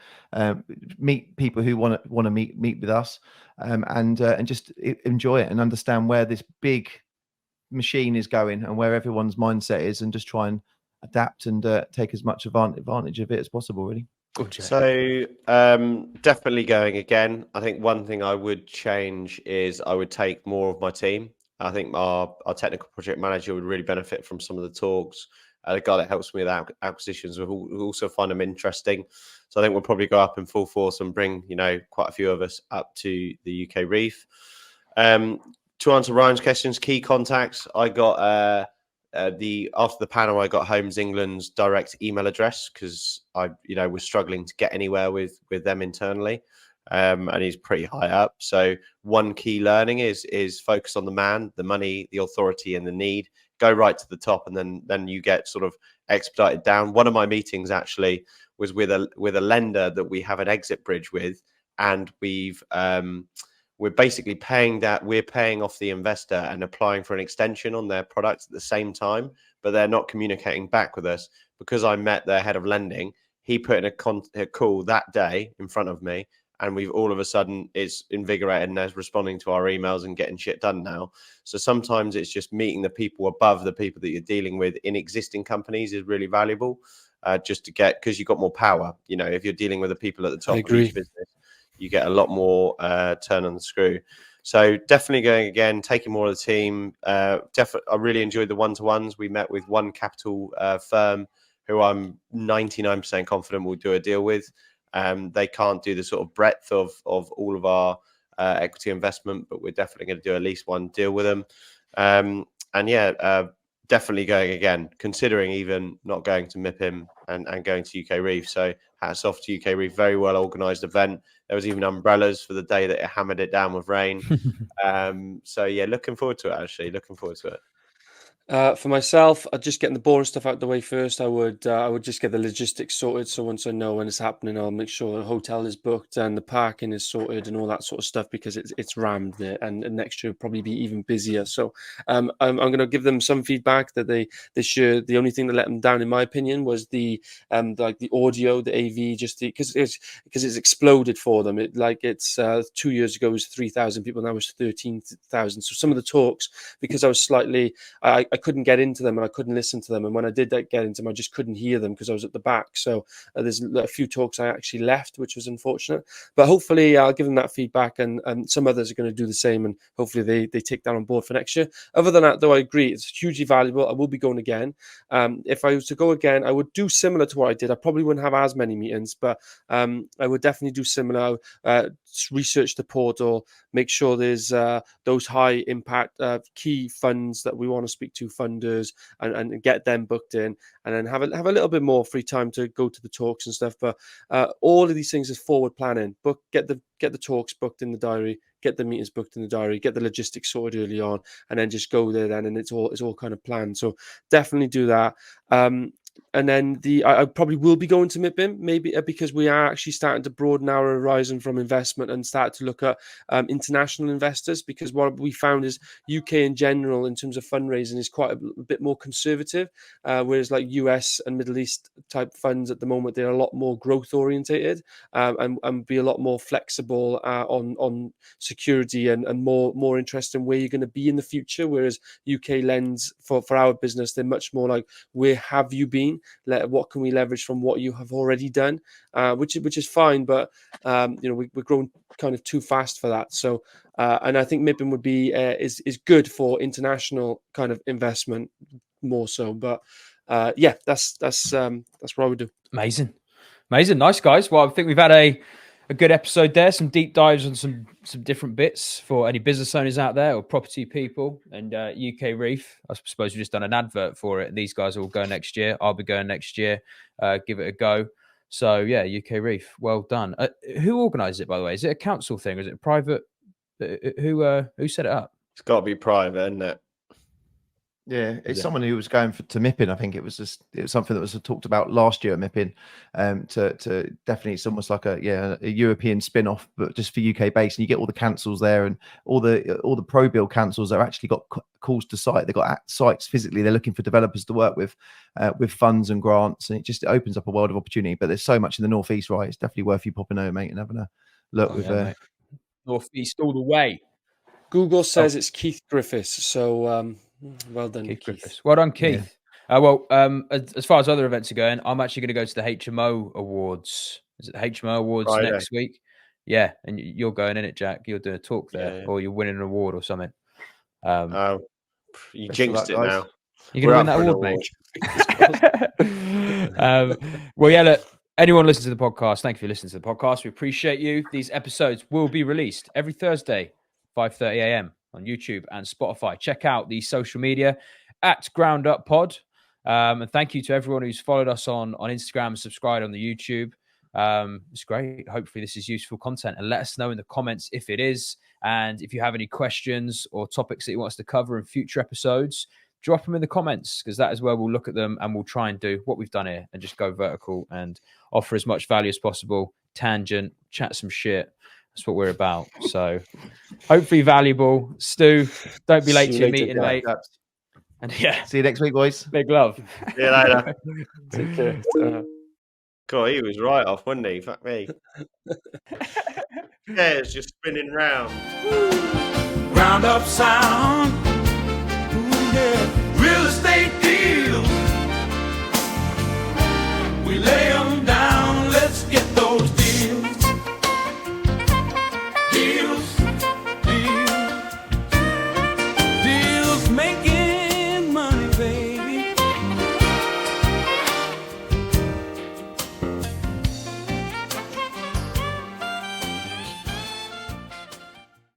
meet people who want to meet with us, and just enjoy it and understand where this big machine is going and where everyone's mindset is, and just try and adapt and take as much advantage of it as possible, really. So definitely going again. I think one thing I would change is I would take more of my team. I think our technical project manager would really benefit from some of the talks. The guy that helps me with acquisitions will also find them interesting. So I think we'll probably go up in full force and bring quite a few of us up to the UK Reef. To answer Ryan's questions, key contacts. I got after the panel, I got Homes England's direct email address because I was struggling to get anywhere with them internally. And he's pretty high up. So one key learning is focus on the man, the money, the authority, and the need. go right to the top, and then you get sort of expedited down. One of my meetings actually was with a lender that we have an exit bridge with, and we're basically we're paying off the investor and applying for an extension on their product at the same time, but they're not communicating back with us. Because I met their head of lending, he put in a call that day in front of me, and we've all of a sudden it's invigorated and they're responding to our emails and getting shit done now. So sometimes it's just meeting the people above the people that you're dealing with in existing companies is really valuable, just to get, because you've got more power. You know, if you're dealing with the people at the top of each business, you get a lot more turn on the screw. So definitely going again, taking more of the team. I really enjoyed the one-to-ones. We met with one capital firm who I'm 99% confident we'll do a deal with. They can't do the sort of breadth of all of our equity investment, but we're definitely going to do at least one deal with them. Definitely going again, considering even not going to MIPIM and going to UK Reef. So hats off to UK Reef, very well organised event. There was even umbrellas for the day that it hammered it down with rain. So yeah, looking forward to it, actually. Looking forward to it. For myself, I'd just getting the boring stuff out the way first. I would just get the logistics sorted. So once I know when it's happening, I'll make sure the hotel is booked and the parking is sorted and all that sort of stuff, because it's rammed there. And next year will probably be even busier. So I'm going to give them some feedback that this year the only thing that let them down, in my opinion, was the audio, the AV, just because it's exploded for them. It's 2 years ago it was 3,000 people, now it's 13,000. So some of the talks, because I was slightly I couldn't get into them and I couldn't listen to them. And when I did get into them, I just couldn't hear them because I was at the back. So there's a few talks I actually left, which was unfortunate. But hopefully I'll give them that feedback, and some others are going to do the same. And hopefully they take that on board for next year. Other than that, though, I agree. It's hugely valuable. I will be going again. If I was to go again, I would do similar to what I did. I probably wouldn't have as many meetings, but I would definitely do similar. Research the portal, make sure there's those high impact key funds that we want to speak to, funders, and get them booked in, and then have a little bit more free time to go to the talks and stuff. But all of these things is forward planning. Get the talks booked in the diary, get the meetings booked in the diary, get the logistics sorted early on, and then just go there then, and it's all kind of planned. So definitely do that. And then I probably will be going to MIPIM, maybe because we are actually starting to broaden our horizon from investment and start to look at international investors, because what we found is UK in general in terms of fundraising is quite a bit more conservative, whereas like US and Middle East type funds at the moment, they're a lot more growth orientated, and be a lot more flexible on security and more interested in where you're going to be in the future, whereas UK lends for our business, they're much more like, where have you been? What can we leverage from what you have already done, which is fine, but we're growing kind of too fast for that. So and I think MIPIM would be is good for international kind of investment more so. But that's what I would do. Amazing, nice guys. Well, I think we've had a good episode there, some deep dives on some different bits for any business owners out there or property people. And UK Reef, I suppose we've just done an advert for it. These guys will go next year. I'll be going next year. Give it a go. So yeah, UK Reef, well done. Who organised it, by the way? Is it a council thing or is it private? Who set it up? It's got to be private, isn't it? Yeah, it's someone who was going to MIPIM. I think it was something that was talked about last year at MIPIM. To definitely, it's almost like a European spin-off, but just for UK based. And you get all the councils there, and all the pro build councils that have actually got calls to site. They've got sites physically. They're looking for developers to work with funds and grants, and it opens up a world of opportunity. But there's so much in the northeast, right? It's definitely worth you popping over, mate, and having a look northeast all the way. Google says it's Keith Griffiths, so well done, Keith. Griffiths. Well done, Keith. Yeah. As far as other events are going, I'm actually going to go to the HMO Awards. Is it the HMO Awards Friday next week? Yeah, and you're going in it, Jack. You're doing a talk there, or you're winning an award or something. You jinxed it now. You're going to win that award, mate. Well, yeah, look, anyone listening to the podcast, thank you for listening to the podcast. We appreciate you. These episodes will be released every Thursday, 5:30 a.m. on YouTube and Spotify. Check out the social media at Ground Up Pod. And thank you to everyone who's followed us on Instagram and subscribed on the YouTube. It's great. Hopefully this is useful content, and let us know in the comments if it is. And if you have any questions or topics that you want us to cover in future episodes, drop them in the comments, because that is where we'll look at them and we'll try and do what we've done here and just go vertical and offer as much value as possible. Tangent, chat some shit. That's what we're about. So hopefully valuable. Stu, don't be late to your meeting, mate. And See you next week, boys. Big love. See you later. Take care. God, he was right off, wasn't he? Fuck me. Yeah, it's just spinning round. Roundup sound. Ooh, yeah. Real estate deal. We lay